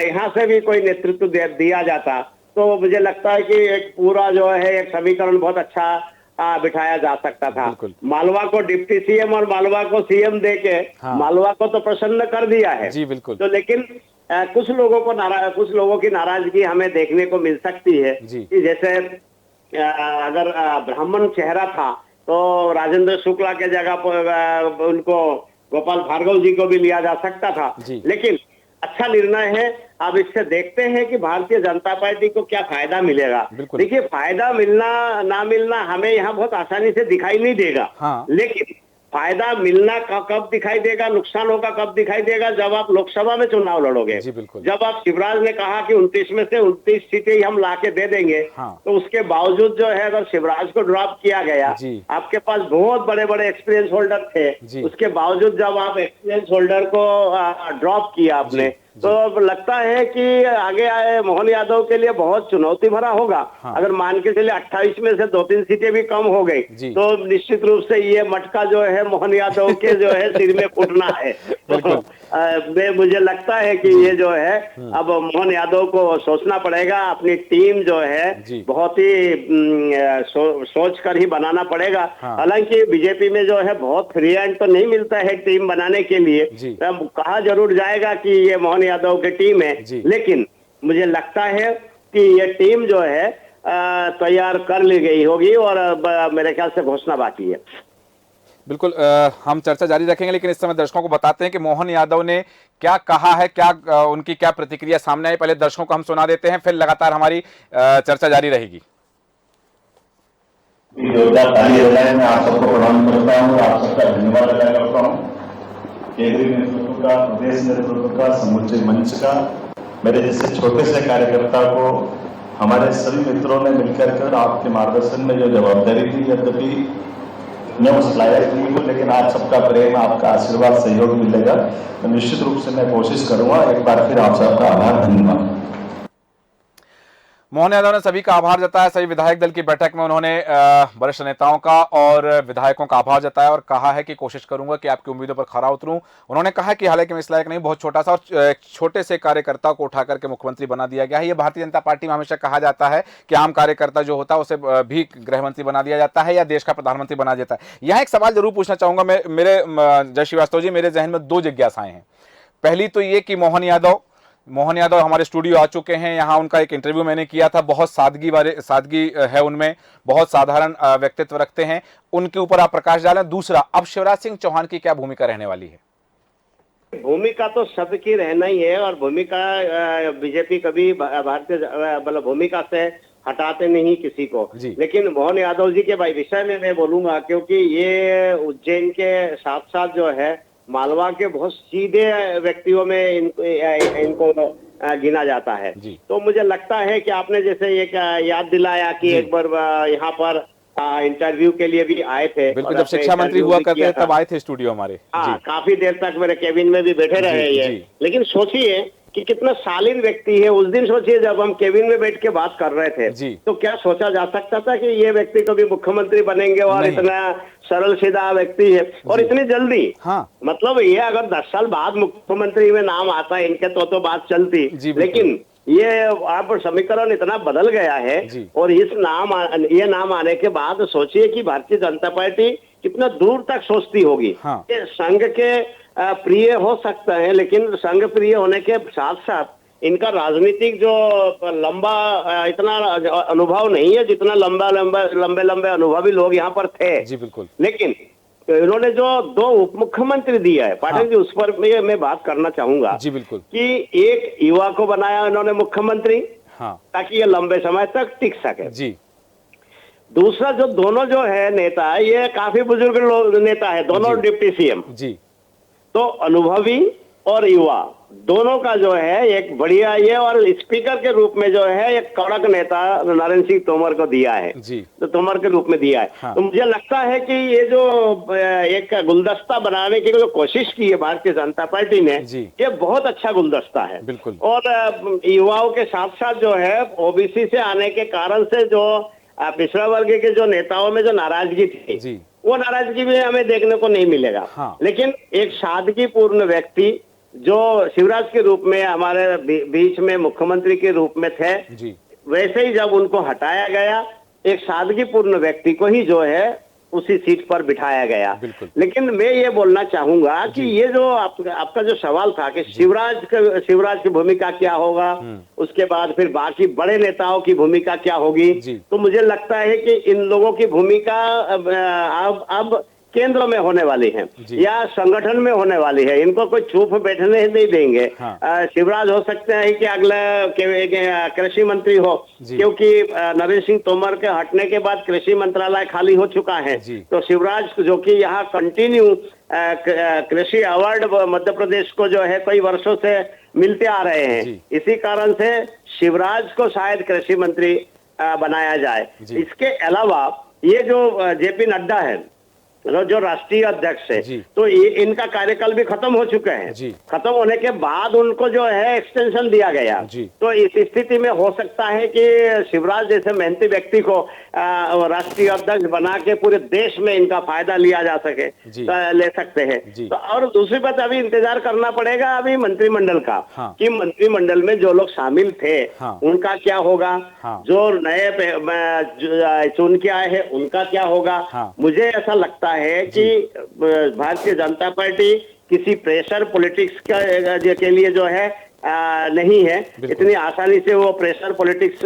यहाँ से भी कोई नेतृत्व दिया जाता, तो मुझे लगता है कि एक पूरा जो है एक समीकरण बहुत अच्छा बिठाया जा सकता था। मालवा को डिप्टी सीएम और मालवा को सीएम देके मालवा को तो प्रसन्न कर दिया है जी, बिल्कुल। तो लेकिन कुछ लोगों की नाराजगी हमें देखने को मिल सकती है कि जैसे अगर ब्राह्मण चेहरा था तो राजेंद्र शुक्ला के जगह पर उनको गोपाल भार्गव जी को भी लिया जा सकता था, लेकिन अच्छा निर्णय है। अब इससे देखते हैं कि भारतीय जनता पार्टी को क्या फायदा मिलेगा। देखिए, फायदा मिलना ना मिलना हमें यहाँ बहुत आसानी से दिखाई नहीं देगा, लेकिन फायदा मिलना कब दिखाई देगा, नुकसान होगा कब दिखाई देगा, जब आप लोकसभा में चुनाव लड़ोगे। जब आप शिवराज ने कहा कि 29 में से 29 सीटें हम लाके दे देंगे, तो उसके बावजूद जो है अगर शिवराज को ड्रॉप किया गया, आपके पास बहुत बड़े बड़े एक्सपीरियंस होल्डर थे, उसके बावजूद जब आप एक्सपीरियंस होल्डर को ड्रॉप किया आपने, तो अब लगता है कि आगे आए मोहन यादव के लिए बहुत चुनौती भरा होगा। अगर मान के चलिए 28 में से 2-3 सीटें भी कम हो गई, तो निश्चित रूप से ये मटका जो है मोहन यादव के जो है सिर में फूटना है। तो मुझे लगता है कि ये जो है अब मोहन यादव को सोचना पड़ेगा, अपनी टीम जो है बहुत ही सोच कर ही बनाना पड़ेगा। हालांकि बीजेपी में जो है बहुत फ्री हैंड तो नहीं मिलता है टीम बनाने के लिए, कहा जरूर जाएगा कि ये मोहन यादव की टीम है, लेकिन मुझे लगता है कि ये टीम जो है तैयार कर ली गई होगी और मेरे ख्याल से घोषणा बाकी है। बिल्कुल, हम चर्चा जारी रखेंगे, लेकिन इस समय दर्शकों को बताते हैं कि मोहन यादव ने क्या कहा है, क्या उनकी क्या प्रतिक्रिया सामने आई। पहले दर्शकों को हम सुना देते हैं, फिर लगातार हमारी चर्चा जारी रहेगी। जोरदार ताली बजाएं, मैं आप सबको प्रणाम करता हूँ, आप सबका धन्यवाद अदा करता हूँ। केंद्रीय नेतृत्व का, प्रदेश नेतृत्व का, समूचे मंच का, मेरे जैसे छोटे से कार्यकर्ता को हमारे सभी मित्रों ने मिलकर कर आपके मार्गदर्शन में जो जवाबदारी दी, यद्यपि मैं उस लायक नहीं हूँ, लेकिन आप सबका प्रेम, आपका आशीर्वाद, सहयोग मिलेगा तो निश्चित रूप से मैं कोशिश करूंगा। एक बार फिर आप सबका आभार, धन्यवाद। मोहन यादव ने सभी का आभार जताया। सभी विधायक दल की बैठक में उन्होंने वरिष्ठ नेताओं का और विधायकों का आभार जताया और कहा है कि कोशिश करूंगा कि आपकी उम्मीदों पर खरा उतरूं। उन्होंने कहा कि हालांकि मैं इस लायक नहीं, बहुत छोटा सा और एक छोटे से कार्यकर्ता को उठा करके मुख्यमंत्री बना दिया गया है। ये भारतीय जनता पार्टी में हमेशा कहा जाता है कि आम कार्यकर्ता जो होता है उसे भी गृह मंत्री बना दिया जाता है या देश का प्रधानमंत्री बना देता है। यहाँ एक सवाल जरूर पूछना चाहूंगा मैं, मेरे जय श्रीवास्तव जी, मेरे जहन में 2 जिज्ञासाएं हैं। पहली तो ये कि मोहन यादव हमारे स्टूडियो आ चुके हैं, यहाँ उनका एक इंटरव्यू मैंने किया था, बहुत सादगी है उनमें, बहुत साधारण व्यक्तित्व रखते हैं, उनके ऊपर आप प्रकाश डालें। दूसरा, अब शिवराज सिंह चौहान की क्या भूमिका रहने वाली है? भूमिका तो सबकी रहना ही है और भूमिका बीजेपी कभी भारतीय मतलब भूमिका से हटाते नहीं किसी को, लेकिन मोहन यादव जी के विषय में मैं बोलूंगा, क्योंकि ये उज्जैन के साथ साथ जो है मालवा के बहुत सीधे व्यक्तियों में इनको गिना जाता है। तो मुझे लगता है कि आपने जैसे एक याद दिलाया कि एक बार यहाँ पर इंटरव्यू के लिए भी आए थे। बिल्कुल, जब शिक्षा मंत्री हुआ करते थे तब आए थे स्टूडियो हमारे। काफी देर तक मेरे केबिन में भी बैठे रहे ये। लेकिन सोचिए कि कितना शालीन व्यक्ति है। उस दिन सोचिए जब हम केबिन में बैठ के बात कर रहे थे, तो क्या सोचा जा सकता था कि ये व्यक्ति कभी मुख्यमंत्री बनेंगे और इतना सरल सीधा व्यक्ति है और इतनी जल्दी। मतलब ये अगर 10 साल बाद मुख्यमंत्री में नाम आता है इनके तो बात चलती, लेकिन ये आप समीकरण इतना बदल गया है और ये नाम आने के बाद सोचिए कि भारतीय जनता पार्टी कितना दूर तक सोचती होगी। संघ के प्रिय हो सकता है, लेकिन संघ प्रिय होने के साथ साथ इनका राजनीतिक जो लंबा इतना अनुभव नहीं है जितना लंबे अनुभवी लोग यहाँ पर थे। जी बिल्कुल। लेकिन इन्होंने जो 2 उप मुख्यमंत्री दिया है पाठक जी, उस पर मैं बात करना चाहूंगा। जी बिल्कुल। कि एक युवा को बनाया इन्होंने मुख्यमंत्री, ताकि ये लंबे समय तक टिक सके। जी। दूसरा जो दोनों जो है नेता, ये काफी बुजुर्ग लोग नेता है, दोनों डिप्टी सीएम। जी। तो अनुभवी और युवा दोनों का जो है एक बढ़िया ये, और स्पीकर के रूप में जो है एक कड़क नेता नरेंद्र सिंह तोमर को दिया है। तो तोमर के रूप में दिया है। तो मुझे लगता है कि ये जो एक गुलदस्ता बनाने की जो कोशिश की है भारतीय जनता पार्टी ने, ये बहुत अच्छा गुलदस्ता है। बिल्कुल। और युवाओं के साथ साथ जो है ओबीसी से आने के कारण से जो पिछड़ा वर्ग के जो नेताओं में जो नाराजगी थी, वो नाराजगी भी हमें देखने को नहीं मिलेगा। लेकिन एक सादगीपूर्ण व्यक्ति जो शिवराज के रूप में हमारे बीच में मुख्यमंत्री के रूप में थे, वैसे ही जब उनको हटाया गया, एक सादगीपूर्ण व्यक्ति को ही जो है उसी सीट पर बिठाया गया। बिल्कुल। लेकिन मैं ये बोलना चाहूंगा कि ये जो आपका जो सवाल था कि शिवराज की भूमिका क्या होगा, उसके बाद फिर बाकी बड़े नेताओं की भूमिका क्या होगी, तो मुझे लगता है कि इन लोगों की भूमिका अब केंद्र में होने वाली है या संगठन में होने वाली है। इनको कोई चुप बैठने नहीं देंगे। हाँ। शिवराज हो सकते हैं कि अगला कृषि मंत्री हो, क्योंकि नरेंद्र सिंह तोमर के हटने के बाद कृषि मंत्रालय खाली हो चुका है। तो शिवराज जो कि यहाँ कंटिन्यू कृषि अवार्ड मध्य प्रदेश को जो है कई वर्षों से मिलते आ रहे हैं, इसी कारण से शिवराज को शायद कृषि मंत्री बनाया जाए। इसके अलावा ये जो जेपी नड्डा है जो राष्ट्रीय अध्यक्ष है, तो इनका कार्यकाल भी खत्म हो चुका है। खत्म होने के बाद उनको जो है एक्सटेंशन दिया गया। तो इस स्थिति में हो सकता है कि शिवराज जैसे मेहनती व्यक्ति को राष्ट्रीय अध्यक्ष बना के पूरे देश में इनका फायदा लिया जा सके, ले सकते हैं। तो और दूसरी बात, अभी इंतजार करना पड़ेगा अभी मंत्रिमंडल का। हाँ। कि मंत्रिमंडल में जो लोग शामिल थे, हाँ। उनका क्या होगा। हाँ। जो नए चुन के आए हैं उनका क्या होगा। हाँ। मुझे ऐसा लगता है कि भारतीय जनता पार्टी किसी प्रेशर पॉलिटिक्स के लिए जो है नहीं है। इतनी आसानी से वो प्रेशर पॉलिटिक्स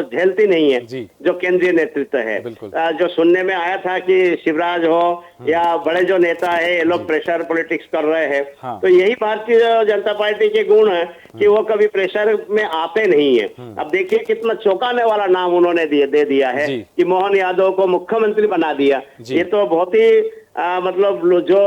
झेलती नहीं है जो केंद्रीय नेतृत्व है। जो सुनने में आया था कि शिवराज हो या बड़े जो नेता है ये लोग प्रेशर पॉलिटिक्स कर रहे हैं। हाँ। तो यही भारतीय जनता पार्टी के गुण है कि वो कभी प्रेशर में आते नहीं है। अब देखिए कितना चौंकाने वाला नाम उन्होंने दे दिया है कि मोहन यादव को मुख्यमंत्री बना दिया। ये तो बहुत ही मतलब जो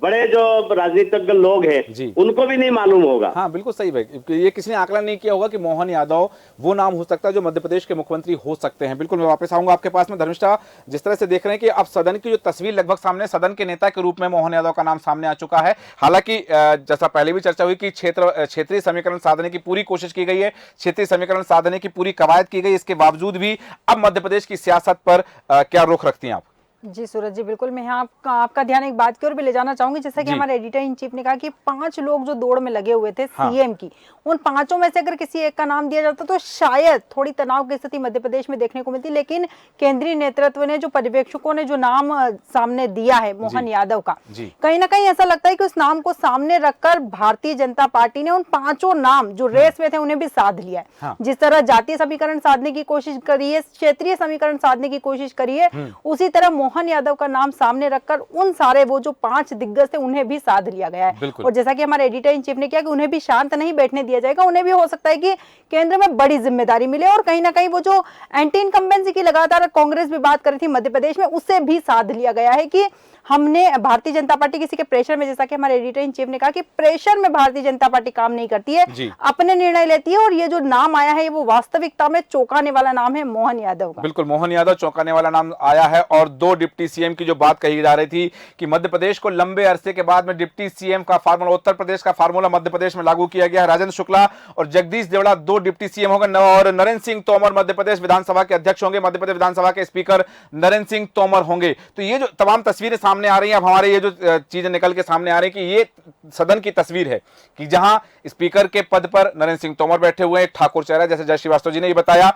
बड़े जो राजनीतिज्ञ लोग हैं उनको भी नहीं मालूम होगा। हाँ बिल्कुल सही भाई, ये किसी ने आकलन नहीं किया होगा कि मोहन यादव वो नाम हो सकता है जो मध्य प्रदेश के मुख्यमंत्री हो सकते हैं। बिल्कुल मैं वापस आऊंगा आपके पास में। धर्मिष्ठा, जिस तरह से देख रहे हैं कि अब सदन की जो तस्वीर लगभग सामने, सदन के नेता के रूप में मोहन यादव का नाम सामने आ चुका है। हालांकि जैसा पहले भी चर्चा हुई कि क्षेत्रीय समीकरण साधने की पूरी कोशिश की गई है, क्षेत्रीय समीकरण साधने की पूरी कवायद की गई, इसके बावजूद भी अब मध्य प्रदेश की सियासत पर क्या रुख रखती हैं आप? जी सूरज जी, बिल्कुल मैं यहाँ आपका ध्यान एक बात की ओर भी ले जाना चाहूंगी। जैसा कि हमारे एडिटर इन चीफ ने कहा कि 5 लोग जो दौड़ में लगे हुए थे सीएम की, उन 5 में से अगर किसी एक का नाम दिया जाता तो शायद थोड़ी तनाव की स्थिति मध्य प्रदेश में देखने को मिलती। लेकिन केंद्रीय नेतृत्व ने, जो पर्यवेक्षकों ने जो नाम सामने दिया है मोहन यादव का, कहीं ना कहीं ऐसा लगता है कि उस नाम को सामने रखकर भारतीय जनता पार्टी ने उन 5 नाम जो रेस में थे उन्हें भी साध लिया है। जिस तरह जातीय समीकरण साधने की कोशिश करी है, क्षेत्रीय समीकरण साधने की कोशिश करी है, उसी तरह मोहन यादव का नाम सामने रखकर उन सारे वो जो 5 दिग्गज थे उन्हें भी साध लिया गया है। और जैसा कि हमारे एडिटर इन चीफ ने किया कि उन्हें भी शांत नहीं बैठने दिया जाएगा। उन्हें भी हो सकता है कि केंद्र में बड़ी जिम्मेदारी मिले और कहीं ना कहीं वो जो एंटी इनकम्बेंसी की लगातार कांग्रेस भी बात कर रही थी मध्य प्रदेश में, उससे भी साध लिया गया है कि हमने भारतीय जनता पार्टी किसी के प्रेशर में, जैसा कि हमारे एडिटर इन चीफ ने कहा कि प्रेशर में भारतीय जनता पार्टी काम नहीं करती है, अपने निर्णय लेती है। और ये जो नाम आया है वो वास्तविकता में चौंकाने वाला नाम है मोहन यादव का। बिल्कुल, मोहन यादव चौंकाने वाला नाम आया है। और 2 डिप्टी सीएम की जो बात कही जा रही थी कि मध्य प्रदेश को लंबे अरसे के बाद में डिप्टी सीएम का फार्मूला, उत्तर प्रदेश का फार्मूला मध्य प्रदेश में लागू किया गया है। राजेंद्र शुक्ला और जगदीश देवड़ा 2 डिप्टी सीएम होंगे और नरेंद्र सिंह तोमर मध्य प्रदेश विधानसभा के अध्यक्ष होंगे। मध्य प्रदेश विधानसभा के स्पीकर नरेंद्र सिंह तोमर होंगे। तो ये जो तमाम तस्वीरें सामने आ रही हैं, अब हमारे ये जो चीजें निकल के सामने आ रही है कि ये सदन की तस्वीर है कि जहां स्पीकर के पद पर नरेंद्र सिंह तोमर बैठे हुए हैं, ठाकुर चेहरा जैसे जय श्रीवास्तव जी ने ये बताया,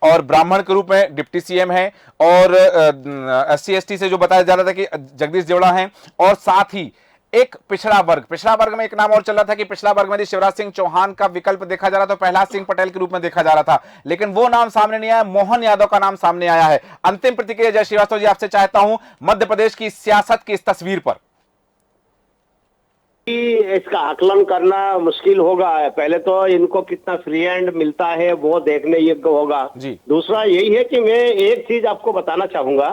और ब्राह्मण के रूप में डिप्टी सीएम है, और SC ST से जो बताया जा रहा था कि जगदीश देवड़ा हैं, और साथ ही एक पिछड़ा वर्ग में एक नाम और चल रहा था कि पिछड़ा वर्ग में यदि शिवराज सिंह चौहान का विकल्प देखा जा रहा था तो प्रहलाद सिंह पटेल के रूप में देखा जा रहा था, लेकिन वो नाम सामने नहीं आया, मोहन यादव का नाम सामने आया है। अंतिम प्रतिक्रिया जय श्रीवास्तव जी आपसे चाहता हूं मध्य प्रदेश की सियासत की इस तस्वीर पर। इसका आकलन करना मुश्किल होगा। पहले तो इनको कितना फ्री हैंड मिलता है वो देखने योग्य होगा। दूसरा यही है कि मैं एक चीज आपको बताना चाहूंगा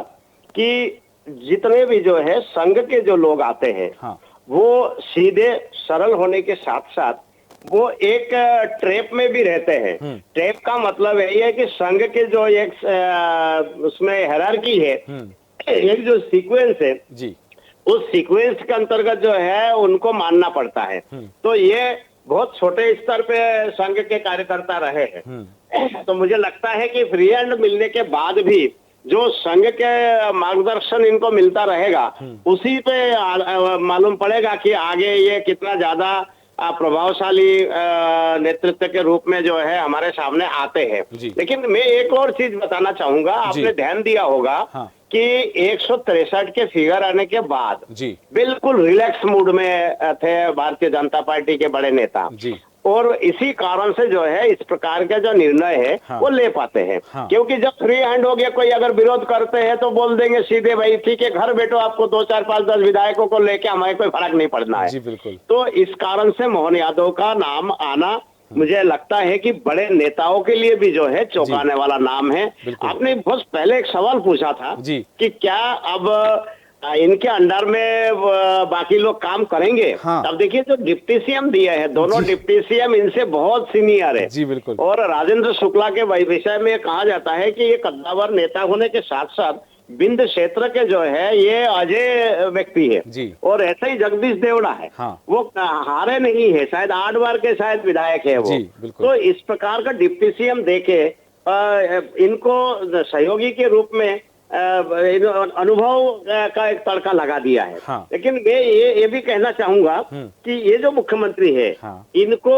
कि जितने भी जो है संघ के जो लोग आते हैं, वो सीधे सरल होने के साथ साथ वो एक ट्रैप में भी रहते हैं। ट्रैप का मतलब यही है कि संघ के जो एक उसमें हायरार्की है, एक जो सीक्वेंस है जी, उस सीक्वेंस के अंतर्गत जो है उनको मानना पड़ता है। तो ये बहुत छोटे स्तर पे संघ के कार्यकर्ता रहे हैं। तो मुझे लगता है कि फ्री हैंड मिलने के बाद भी जो संघ के मार्गदर्शन इनको मिलता रहेगा, उसी पे मालूम पड़ेगा कि आगे ये कितना ज्यादा प्रभावशाली नेतृत्व के रूप में जो है हमारे सामने आते हैं। लेकिन मैं एक और चीज बताना चाहूंगा, आपने ध्यान दिया होगा कि 163 के फिगर आने के बाद जी बिल्कुल रिलैक्स मूड में थे भारतीय जनता पार्टी के बड़े नेता जी और इसी कारण से जो है इस प्रकार का जो निर्णय है हाँ। वो ले पाते हैं। हाँ। क्योंकि जब फ्री हैंड हो गया, कोई अगर विरोध करते हैं तो बोल देंगे सीधे, भाई ठीक है घर बैठो, आपको 2 4 5 10 विधायकों को लेके हमें कोई फर्क नहीं पड़ना है। जी बिल्कुल। तो इस कारण से मोहन यादव का नाम आना मुझे लगता है कि बड़े नेताओं के लिए भी जो है चौंकाने वाला नाम है। बिल्कुल। आपने बहुत पहले एक सवाल पूछा था जी। कि क्या अब इनके अंडर में बाकी लोग काम करेंगे। हाँ। तब देखिए जो डिप्टी सीएम दिए हैं, दोनों जी। डिप्टी सीएम इनसे बहुत सीनियर है। जी बिल्कुल। और राजेंद्र शुक्ला के विषय में कहा जाता है कि ये कद्दावर नेता होने के साथ साथ बिंद क्षेत्र के जो है ये अजय व्यक्ति है। जी। और ऐसा ही जगदीश देवड़ा है। हाँ। वो हारे नहीं है, शायद 8 बार के शायद विधायक है वो। जी, बिल्कुल। तो इस प्रकार का डिप्टी सीएम देके इनको सहयोगी के रूप में अनुभव का एक तड़का लगा दिया है। हाँ। लेकिन मैं ये भी कहना चाहूंगा कि ये जो मुख्यमंत्री है हाँ। इनको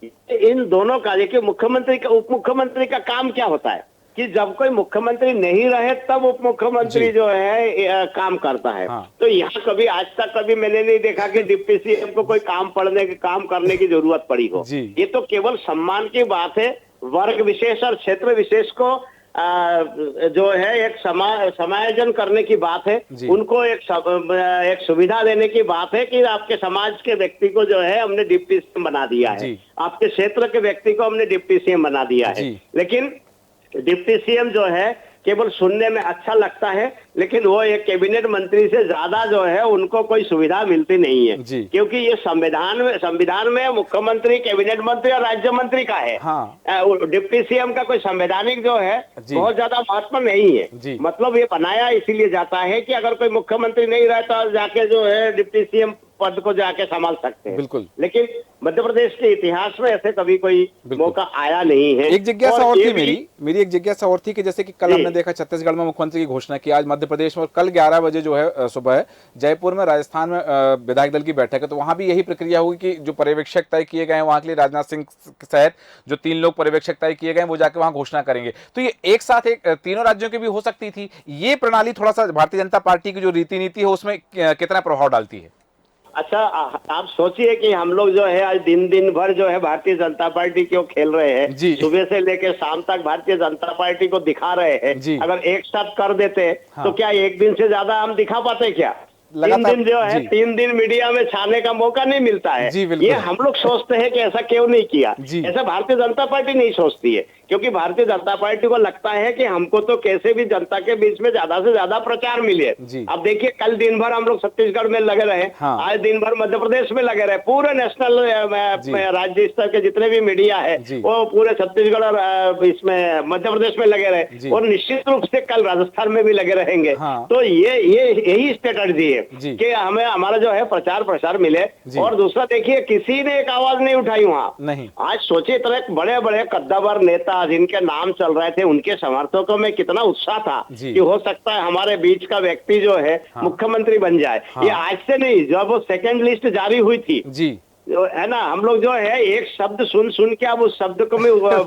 इन दोनों का, देखिए मुख्यमंत्री का उप मुख्यमंत्री का काम क्या होता है कि जब कोई मुख्यमंत्री नहीं रहे तब उप मुख्यमंत्री जो है काम करता है। हाँ। तो यहाँ कभी आज तक कभी मैंने नहीं देखा कि डिप्टी सीएम को कोई काम करने की जरूरत पड़ी हो। जी। ये तो केवल सम्मान की बात है। वर्ग विशेष और क्षेत्र विशेष को जो है एक समायोजन करने की बात है। उनको एक सुविधा देने की बात है कि आपके समाज के व्यक्ति को जो है हमने डिप्टी सीएम बना दिया है, आपके क्षेत्र के व्यक्ति को हमने डिप्टी सीएम बना दिया है। लेकिन डिप्टी सीएम जो है केवल सुनने में अच्छा लगता है, लेकिन वो एक कैबिनेट मंत्री से ज्यादा जो है उनको कोई सुविधा मिलती नहीं है। क्योंकि ये संविधान में मुख्यमंत्री, कैबिनेट मंत्री और राज्य मंत्री का है। हाँ। डिप्टी सीएम का कोई संवैधानिक जो है बहुत ज्यादा महत्व नहीं है। मतलब ये बनाया इसीलिए जाता है कि अगर कोई मुख्यमंत्री नहीं रहता जाके जो है डिप्टी सीएम पद को जाके संभाल सकते हैं। बिल्कुल। लेकिन मध्य प्रदेश के इतिहास में ऐसे कभी कोई मौका आया नहीं है। एक जिज्ञासा और थी मेरी एक जिज्ञासा और थी कि जैसे कि कल हमने देखा छत्तीसगढ़ में मुख्यमंत्री की घोषणा की, आज मध्य प्रदेश में, और कल 11 बजे जो है सुबह जयपुर में राजस्थान में विधायक दल की बैठक है, तो वहां भी यही प्रक्रिया होगी कि जो पर्यवेक्षक तय किए गए हैं वहां के लिए राजनाथ सिंह सहित जो 3 लोग पर्यवेक्षक तय किए गए वो जाके वहां घोषणा करेंगे। तो ये एक साथ तीनों राज्यों की भी हो सकती थी। ये प्रणाली थोड़ा सा भारतीय जनता पार्टी की जो रीति नीति है उसमें कितना प्रभाव डालती है? अच्छा, आप सोचिए कि हम लोग जो है आज दिन भर जो है भारतीय जनता पार्टी क्यों खेल रहे हैं, सुबह से लेकर शाम तक भारतीय जनता पार्टी को दिखा रहे हैं। अगर एक साथ कर देते तो क्या एक दिन से ज्यादा हम दिखा पाते क्या? 3 दिन जो है 3 दिन मीडिया में छाने का मौका नहीं मिलता है। ये हम लोग सोचते हैं कि ऐसा क्यों नहीं किया। ऐसा भारतीय जनता पार्टी नहीं सोचती है, क्योंकि भारतीय जनता पार्टी को लगता है कि हमको तो कैसे भी जनता के बीच में ज्यादा से ज्यादा प्रचार मिले। अब देखिए कल दिन भर हम लोग छत्तीसगढ़ में लगे रहे। आज दिन भर मध्य प्रदेश में लगे रहे। पूरे नेशनल राज्य स्तर के जितने भी मीडिया है वो पूरे छत्तीसगढ़ और इसमें मध्य प्रदेश में लगे रहे, और निश्चित रूप से कल राजस्थान में भी लगे रहेंगे। तो ये यही स्ट्रेटजी है कि हमें हमारा जो है प्रचार प्रसार मिले। और दूसरा देखिए किसी ने एक आवाज नहीं उठाई वहाँ नहीं। आज सोचिए इतने बड़े बड़े कद्दावर नेता जिनके नाम चल रहे थे उनके समर्थकों में कितना उत्साह था कि हो सकता है हमारे बीच का व्यक्ति जो है मुख्यमंत्री बन जाए। ये आज से नहीं, जब वो सेकेंड लिस्ट जारी हुई थी है ना, हम लोग जो है एक शब्द सुन के अब उस शब्द को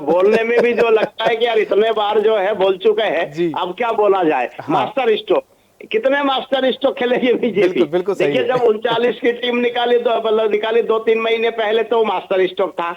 बोलने में भी जो लगता है कि यार इतने बार जो है बोल चुके हैं, अब क्या बोला जाए। मास्टर स्ट्रोक, कितने मास्टर स्ट्रोक खेलेगी बीजेपी? देखिए जब 39 की टीम निकाली 2-3 महीने पहले तो मास्टर स्ट्रोक था।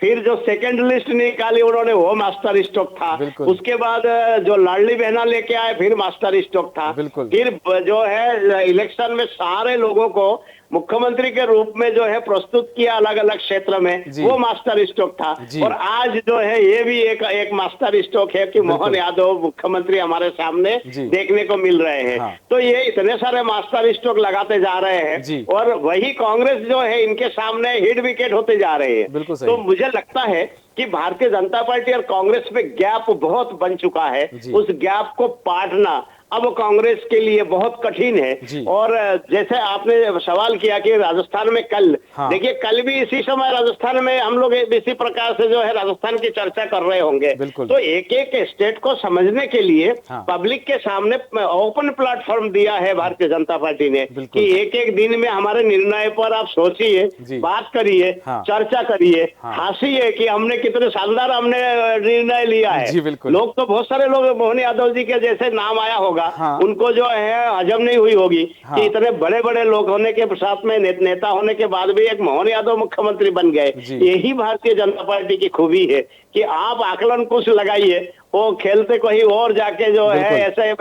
फिर जो सेकंड लिस्ट निकाली उन्होंने वो मास्टर स्ट्रोक था। उसके बाद जो लाडली बहना लेके आए फिर मास्टर स्ट्रोक था। फिर जो है इलेक्शन में सारे लोगों को मुख्यमंत्री के रूप में जो है प्रस्तुत किया अलग अलग क्षेत्र में, वो मास्टर स्ट्रोक था। और आज जो है ये भी एक मास्टर स्ट्रोक है कि मोहन यादव मुख्यमंत्री हमारे सामने देखने को मिल रहे हैं। तो ये इतने सारे मास्टर स्ट्रोक लगाते जा रहे हैं और वही कांग्रेस जो है इनके सामने हिट विकेट होते जा रहे हैं। तो मुझे लगता है कि भारतीय जनता पार्टी और कांग्रेस में गैप बहुत बन चुका है। उस गैप को पाटना अब कांग्रेस के लिए बहुत कठिन है। और जैसे आपने सवाल किया कि राजस्थान में कल, देखिए कल भी इसी समय राजस्थान में हम लोग इसी प्रकार से जो है राजस्थान की चर्चा कर रहे होंगे। तो एक एक स्टेट को समझने के लिए पब्लिक के सामने ओपन प्लेटफॉर्म दिया है भारतीय जनता पार्टी ने कि एक एक दिन में हमारे निर्णय पर आप सोचिए, बात करिए, चर्चा करिए, हंसिए कि हमने कितने शानदार हमने निर्णय लिया है। लोग तो बहुत सारे लोग मोहन यादव जी के जैसे नाम आया होगा होगा, हाँ। उनको जो है हजम नहीं हुई होगी हाँ। कि इतने बड़े बड़े लोग होने के साथ में नेता होने के बाद भी एक मोहन यादव मुख्यमंत्री बन गए। जी। यही भारतीय जनता पार्टी की खूबी है कि आप आकलन कुछ लगाइए, वो खेलते कहीं और जाके जो है ऐसे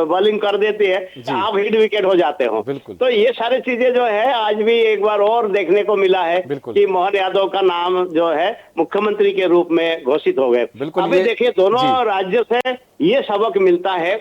बॉलिंग कर देती है, आप हिट विकेट हो जाते हो। बिल्कुल। तो ये सारी चीजें जो है आज भी एक बार और देखने को मिला है बिल्कुल। कि मोहन यादव का नाम जो है मुख्यमंत्री के रूप में घोषित हो गए। बिल्कुल। अभी देखिए दोनों जी। राज्यों से ये सबक मिलता है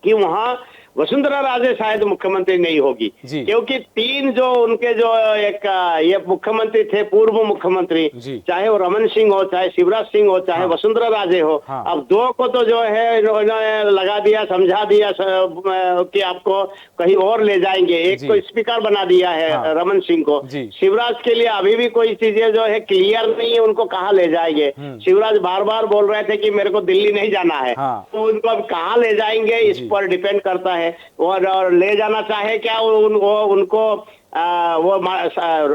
कि वहां वसुंधरा राजे शायद मुख्यमंत्री नहीं होगी, जी। क्योंकि तीन जो उनके जो एक ये मुख्यमंत्री थे, पूर्व मुख्यमंत्री, जी। चाहे वो रमन सिंह हो, चाहे शिवराज सिंह हो, चाहे हाँ। वसुंधरा राजे हो, हाँ। अब दो को तो जो है इन्होंने लगा दिया, समझा दिया कि आपको कहीं और ले जाएंगे। एक जी। को स्पीकर बना दिया है, हाँ। रमन सिंह को। जी। शिवराज के लिए अभी भी कोई चीजें जो है क्लियर नहीं है, उनको कहाँ ले जाएंगे। शिवराज बार बार बोल रहे थे कि मेरे को दिल्ली नहीं जाना है, हाँ। तो उनको अब कहाँ ले जाएंगे इस जी। पर डिपेंड करता है। और ले जाना चाहे क्या उनको वो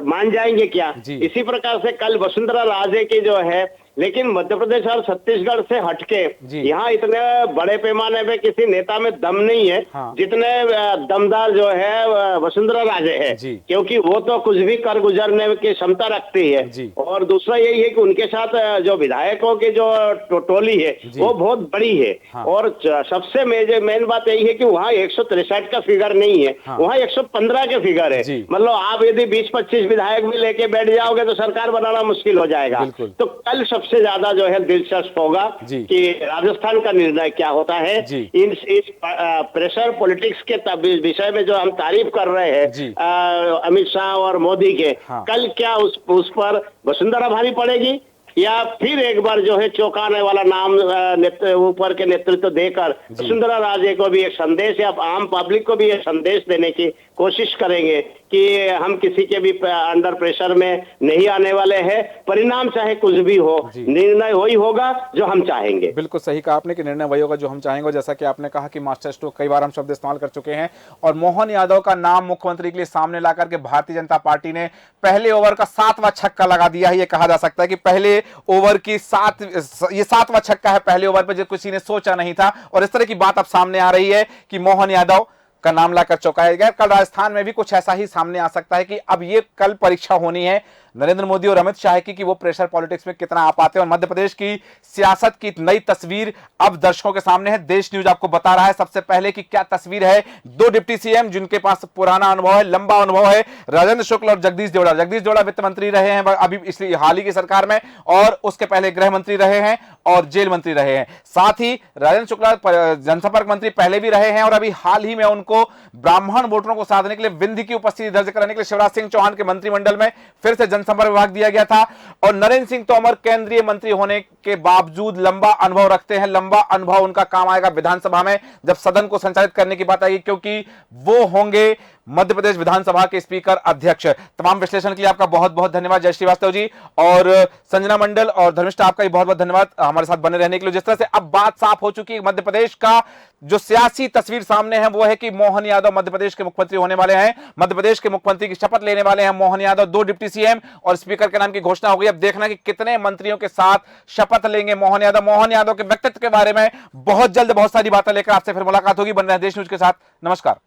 मान जाएंगे क्या। जी। इसी प्रकार से कल वसुंधरा राजे की जो है, लेकिन मध्य प्रदेश और छत्तीसगढ़ से हटके जी। यहाँ इतने बड़े पैमाने पे किसी नेता में दम नहीं है, हाँ। जितने दमदार जो है वसुंधरा राजे है, जी। क्योंकि वो तो कुछ भी कर गुजरने की क्षमता रखती है। जी। और दूसरा यही है कि उनके साथ जो विधायकों की जो टोली है जी। वो बहुत बड़ी है। हाँ। और सबसे मेन बात यही है कि वहाँ 163 का फिगर नहीं है, हाँ। वहाँ 115 के फिगर है। जी। मतलब आप यदि 20-25 विधायक भी लेके बैठ जाओगे तो सरकार बनाना मुश्किल हो जाएगा। बिल्कुल। तो कल सबसे ज्यादा जो है दिलचस्प होगा जी। कि राजस्थान का निर्णय क्या होता है। जी। इस प्रेशर पॉलिटिक्स के विषय में जो हम तारीफ कर रहे जी। हैं अमित शाह और मोदी के, हाँ। कल क्या उस पर वसुंधरा भारी पड़ेगी या फिर एक बार जो है चौंकाने वाला नाम ऊपर के नेतृत्व देकर वसुंधरा राजे को भी एक संदेश या आम पब्लिक को भी एक संदेश देने की कोशिश करेंगे कि हम किसी के भी अंडर प्रेशर में नहीं आने वाले हैं। परिणाम चाहे कुछ भी हो, निर्णय वही होगा जो हम चाहेंगे। बिल्कुल सही कहा आपने कि निर्णय वही होगा जो हम चाहेंगे। जैसा कि आपने कहा कि मास्टर स्ट्रोक कई बार हम शब्द इस्तेमाल कर चुके हैं, और मोहन यादव का नाम मुख्यमंत्री के लिए सामने लाकर के भारतीय जनता पार्टी ने पहले ओवर का 7वां छक्का लगा दिया है। ये कहा जा सकता है कि पहले ओवर की 7वां छक्का है पहले ओवर पे, जो किसी ने सोचा नहीं था। और इस तरह की बात अब सामने आ रही है कि मोहन यादव का नाम लाकर चौंकाया गया। कल राजस्थान में भी कुछ ऐसा ही सामने आ सकता है कि अब ये कल परीक्षा होनी है नरेंद्र मोदी और अमित शाह की कि वो प्रेशर पॉलिटिक्स में कितना आ पाते हैं। और मध्य प्रदेश की सियासत की नई तस्वीर अब दर्शकों के सामने है। देश न्यूज आपको बता रहा है सबसे पहले कि क्या तस्वीर है। 2 डिप्टी सीएम जिनके पास पुराना अनुभव है, लंबा अनुभव है, राजेंद्र शुक्ल और जगदीश देवड़ा। जगदीश देवड़ा वित्त मंत्री रहे हैं अभी इसलिए हाल ही की सरकार में, और उसके पहले गृह मंत्री रहे हैं और जेल मंत्री रहे हैं। साथ ही राजेंद्र शुक्ला जनसंपर्क मंत्री पहले भी रहे हैं, और अभी हाल ही में उनको ब्राह्मण वोटरों को साधने के लिए विंध्य की उपस्थिति दर्ज कराने के लिए शिवराज सिंह चौहान के मंत्रिमंडल में फिर से जनसंपर्क विभाग दिया गया था। और नरेंद्र सिंह तोमर केंद्रीय मंत्री होने के बावजूद लंबा अनुभव रखते हैं। लंबा अनुभव उनका काम आएगा विधानसभा में जब सदन को संचालित करने की बात आएगी, क्योंकि वो होंगे मध्य प्रदेश विधानसभा के स्पीकर अध्यक्ष। तमाम विश्लेषण के लिए आपका बहुत बहुत धन्यवाद जय श्रीवास्तव जी, और संजना मंडल और धर्मिष्ठा आपका भी बहुत बहुत धन्यवाद हमारे साथ बने रहने के लिए। जिस तरह से अब बात साफ हो चुकी है, मध्य प्रदेश का जो सियासी तस्वीर सामने है वो है कि मोहन यादव मध्य प्रदेश के मुख्यमंत्री होने वाले हैं। मध्य प्रदेश के मुख्यमंत्री की शपथ लेने वाले हैं मोहन यादव। 2 डिप्टी सीएम और स्पीकर के नाम की घोषणा हो गई। अब देखना कि कितने मंत्रियों के साथ शपथ लेंगे मोहन यादव। मोहन यादव के व्यक्तित्व के बारे में बहुत जल्द बहुत सारी बातें लेकर आपसे फिर मुलाकात होगी। बन रहे हैं देश न्यूज के साथ। नमस्कार।